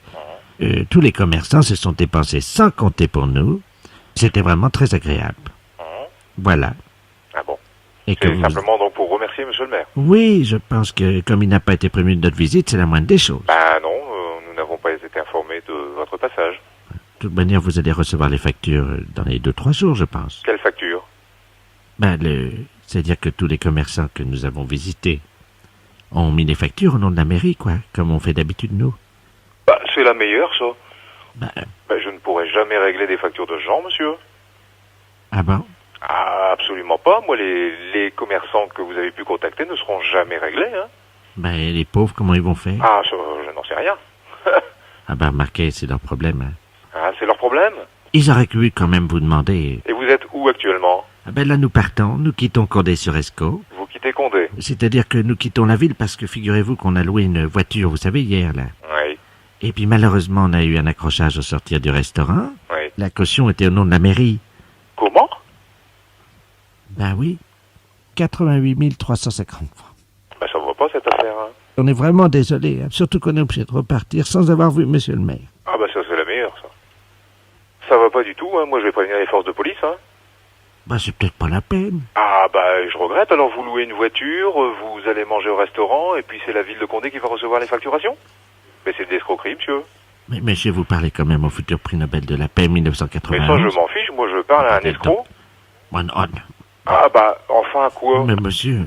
Tous les commerçants se sont dépensés sans compter pour nous. C'était vraiment très agréable. Voilà. Ah bon. Et c'est simplement donc pour remercier monsieur le maire. Oui, je pense que comme il n'a pas été prévenu de notre visite, c'est la moindre des choses. Bah non, nous n'avons pas été informés de votre passage. De toute manière, vous allez recevoir les factures dans les 2-3 jours, je pense. Quelle facture? C'est-à-dire que tous les commerçants que nous avons visités ont mis les factures au nom de la mairie, quoi, comme on fait d'habitude nous. Bah, c'est la meilleure, ça. Je ne pourrai jamais régler des factures de gens, monsieur. Ah bon? Ah, absolument pas. Moi, les commerçants que vous avez pu contacter ne seront jamais réglés, hein. Les pauvres, comment ils vont faire? Ah, je n'en sais rien. Remarquez, c'est leur problème, hein. Ah, c'est leur problème? Ils auraient pu quand même vous demander... Et vous êtes où actuellement? Là, nous partons, nous quittons Condé-sur-Escaut. Vous quittez Condé? C'est-à-dire que nous quittons la ville parce que figurez-vous qu'on a loué une voiture, vous savez, hier, là. Oui. Et puis malheureusement, on a eu un accrochage au sortir du restaurant. Oui. La caution était au nom de la mairie. Comment? Ben oui, 88 350 francs. Ben ça va pas cette affaire, hein. On est vraiment désolé, hein, surtout qu'on est obligé de repartir sans avoir vu monsieur le maire. Ah bah ça c'est la meilleure, ça. Ça va pas du tout, hein. Moi je vais prévenir les forces de police, hein. Ben c'est peut-être pas la peine. Ah bah je regrette, alors vous louez une voiture, vous allez manger au restaurant, et puis c'est la ville de Condé qui va recevoir les facturations. Mais c'est de l'escroquerie, monsieur. Mais monsieur, vous parlez quand même au futur prix Nobel de la paix 1991. Mais ça je m'en fiche, moi je parle à un escroc. One on. Ah bah enfin quoi? Mais monsieur...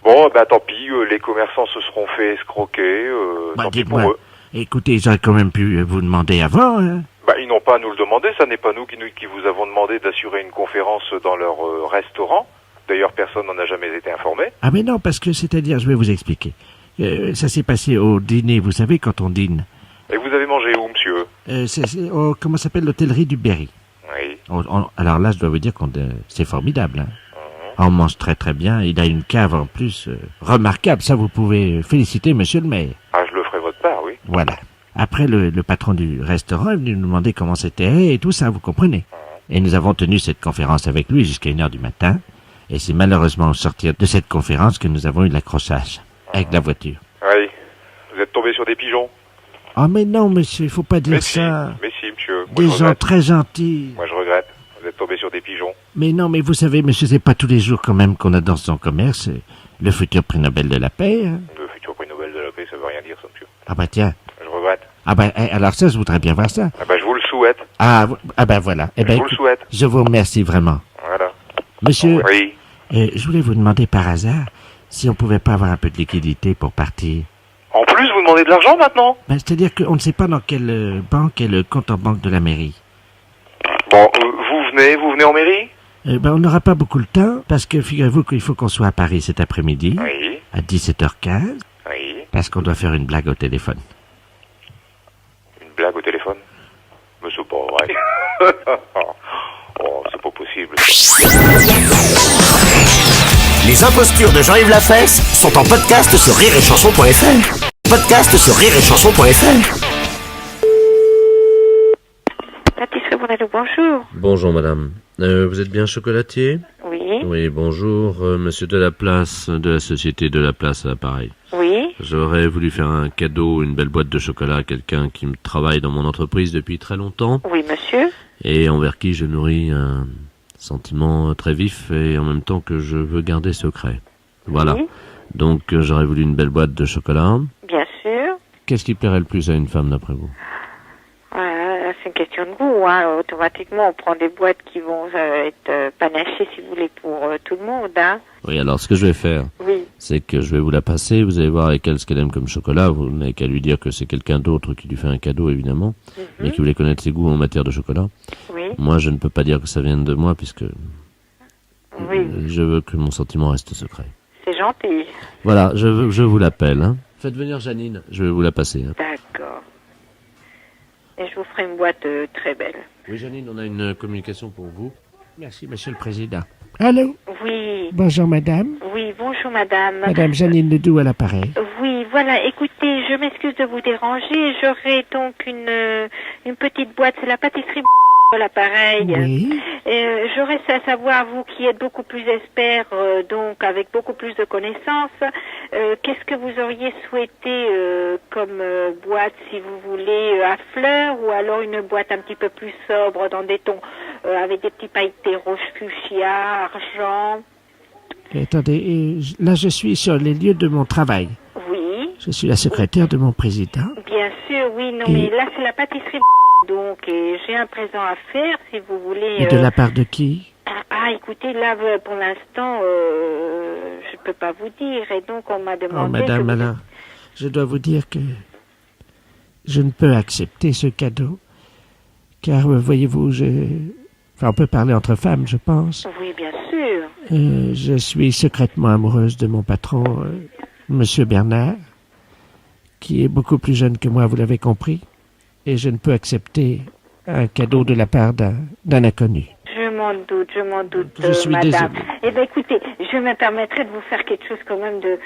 Bon bah tant pis, les commerçants se seront fait escroquer, tant pis pour eux. Écoutez, j'aurais quand même pu vous demander avant, hein. Bah ils n'ont pas à nous le demander, ça n'est pas nous qui vous avons demandé d'assurer une conférence dans leur restaurant. D'ailleurs personne n'en a jamais été informé. Ah mais non, parce que c'est-à-dire, je vais vous expliquer. Ça s'est passé au dîner, vous savez, quand on dîne. Et vous avez mangé où, monsieur? C'est comment s'appelle, l'hôtellerie du Berry. Oui. Alors là, je dois vous dire qu'on c'est formidable, hein. On mange très très bien. Il a une cave en plus remarquable. Ça, vous pouvez féliciter monsieur le maire. Ah, je le ferai votre part, oui. Voilà. Après, le patron du restaurant est venu nous demander comment c'était et tout ça, vous comprenez. Et nous avons tenu cette conférence avec lui jusqu'à 1h du matin. Et c'est malheureusement au sortir de cette conférence que nous avons eu l'accrochage avec la voiture. Oui. Vous êtes tombé sur des pigeons? Oh mais non, monsieur, il faut pas dire ça. Mais si, monsieur. Moi, des gens très gentils. Moi, je regrette. Vous êtes tombé sur des pigeons. Mais non, mais vous savez, monsieur, c'est pas tous les jours quand même qu'on a dans son commerce le futur prix Nobel de la paix. Hein. Le futur prix Nobel de la paix, ça veut rien dire, ça, monsieur. Ah bah tiens. Je regrette. Ah bah alors ça, je voudrais bien voir ça. Ah bah je vous le souhaite. Ah bah voilà. Eh ben, je vous le souhaite. Je vous remercie vraiment. Voilà. Monsieur, oui. Je voulais vous demander par hasard si on pouvait pas avoir un peu de liquidité pour partir. En plus, vous demandez de l'argent maintenant? Ben, c'est-à-dire qu'on ne sait pas dans quelle banque est le compte en banque de la mairie. Bon, vous venez en mairie? Ben, on n'aura pas beaucoup de temps, parce que figurez-vous qu'il faut qu'on soit à Paris cet après-midi, oui. À 17h15, oui. Parce qu'on doit faire une blague au téléphone. Une blague au téléphone? Mais c'est pas vrai. Oh, c'est pas possible. Les impostures de Jean-Yves Lafesse sont en podcast sur rireetchanson.fr. Podcast sur rireetchanson.fr. Pâtisserie Bonalou, bonjour. Bonjour madame. Vous êtes bien chocolatier? Oui. Oui, bonjour, monsieur Delaplace, de la société Delaplace à l'appareil. Oui. J'aurais voulu faire un cadeau, une belle boîte de chocolat à quelqu'un qui travaille dans mon entreprise depuis très longtemps. Oui, monsieur. Et envers qui je nourris un sentiment très vif et en même temps que je veux garder secret. Voilà. Oui. Donc j'aurais voulu une belle boîte de chocolat. Bien sûr. Qu'est-ce qui plairait le plus à une femme d'après vous? C'est une question de goût, hein. Automatiquement, on prend des boîtes qui vont être panachées, si vous voulez, pour tout le monde, hein. Oui, alors ce que je vais faire, oui. C'est que je vais vous la passer, vous allez voir avec elle ce qu'elle aime comme chocolat, vous n'avez qu'à lui dire que c'est quelqu'un d'autre qui lui fait un cadeau, évidemment, mais qui voulait connaître ses goûts en matière de chocolat. Oui. Moi, je ne peux pas dire que ça vienne de moi, puisque oui. Je veux que mon sentiment reste secret. C'est gentil. Voilà, je vous l'appelle, hein. Faites venir Janine, je vais vous la passer. Hein. D'accord. Et je vous ferai une boîte très belle. Oui, Janine, on a une communication pour vous. Merci, monsieur le président. Allô? Oui. Bonjour, madame. Oui, bonjour, madame. Madame Janine Ledoux à l'appareil. Oui, voilà, écoutez, je m'excuse de vous déranger. J'aurai donc une petite boîte, c'est la pâtisserie à l'appareil. Oui. J'aurais à savoir, vous qui êtes beaucoup plus expert, donc avec beaucoup plus de connaissances, qu'est-ce que vous auriez souhaité comme boîte, si vous voulez, à fleurs, ou alors une boîte un petit peu plus sobre, dans des tons, avec des petits pailletés rouge fuchsia, argent. Attendez, là je suis sur les lieux de mon travail. Oui. Je suis la secrétaire de mon président. Bien sûr, oui, non, mais là c'est la pâtisserie. Donc, j'ai un présent à faire, si vous voulez. Et de la part de qui? Écoutez, là, pour l'instant, je peux pas vous dire. Et donc, on m'a demandé... Oh, madame, alors, je dois vous dire que je ne peux accepter ce cadeau. Car, voyez-vous, Enfin, on peut parler entre femmes, je pense. Oui, bien sûr. Je suis secrètement amoureuse de mon patron, Monsieur Bernard, qui est beaucoup plus jeune que moi, vous l'avez compris. Et je ne peux accepter un cadeau de la part d'un inconnu. Je m'en m'en doute, Je suis madame. désolé. Eh bien, écoutez, je me permettrai de vous faire quelque chose quand même de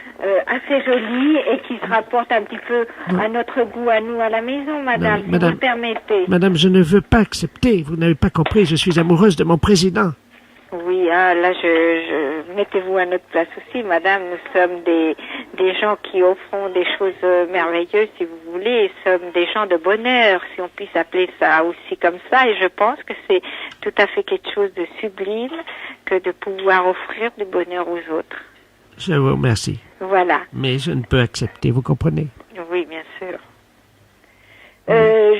assez joli et qui se rapporte un petit peu à notre goût, à nous, à la maison, madame, si vous madame. le permettez. Madame, je ne veux pas accepter. Vous n'avez pas compris. Je suis amoureuse de mon président. Oui, là, mettez-vous à notre place aussi, madame. Nous sommes des gens qui offront des choses merveilleuses, si vous voulez. Nous sommes des gens de bonheur, si on puisse appeler ça aussi comme ça. Et je pense que c'est tout à fait quelque chose de sublime que de pouvoir offrir du bonheur aux autres. Je vous remercie. Voilà. Mais je ne peux accepter, vous comprenez? Oui, bien sûr.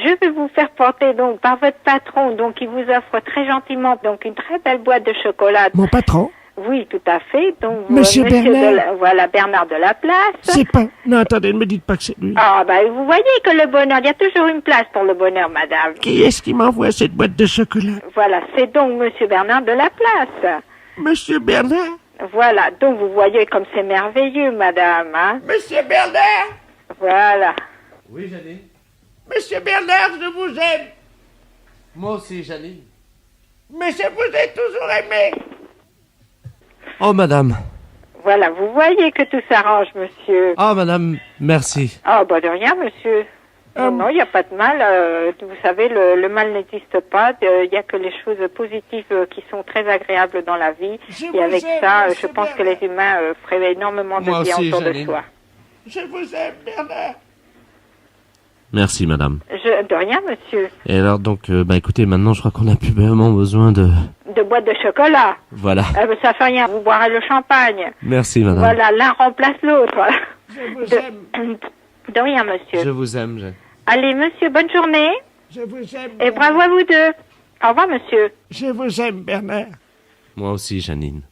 Je vais vous faire porter donc par votre patron, donc il vous offre très gentiment donc une très belle boîte de chocolat. Mon patron? Oui, tout à fait. Donc Monsieur Bernard. voilà Bernard de la Place. C'est pas... Non, attendez, ne me dites pas que c'est lui. Ah vous voyez que le bonheur, il y a toujours une place pour le bonheur, madame. Qui est-ce qui m'envoie cette boîte de chocolat? Voilà, c'est donc Monsieur Bernard de la Place. Monsieur Bernard? Voilà, donc vous voyez comme c'est merveilleux, madame, hein. Monsieur Bernard? Voilà. Oui, Janine. Monsieur Bernard, je vous aime. Moi aussi, Janine. Mais je vous ai toujours aimé. Oh, madame. Voilà, vous voyez que tout s'arrange, monsieur. Ah, madame, merci. Ah, de rien, monsieur. Non, il n'y a pas de mal. Vous savez, le mal n'existe pas. Il n'y a que les choses positives qui sont très agréables dans la vie. Et avec ça, je pense que les humains feraient énormément de bien autour de soi. Je vous aime, Bernard. Merci, madame. De rien, monsieur. Et alors, donc, écoutez, maintenant, je crois qu'on a plus vraiment besoin de... De boîte de chocolat. Voilà. Ça fait rien, vous boirez le champagne. Merci, madame. Voilà, l'un remplace l'autre. Voilà. Je vous aime. De rien, monsieur. Je vous aime, Jeanne. Allez, monsieur, bonne journée. Je vous aime. Et bravo à vous deux. Au revoir, monsieur. Je vous aime, Bernard. Moi aussi, Janine.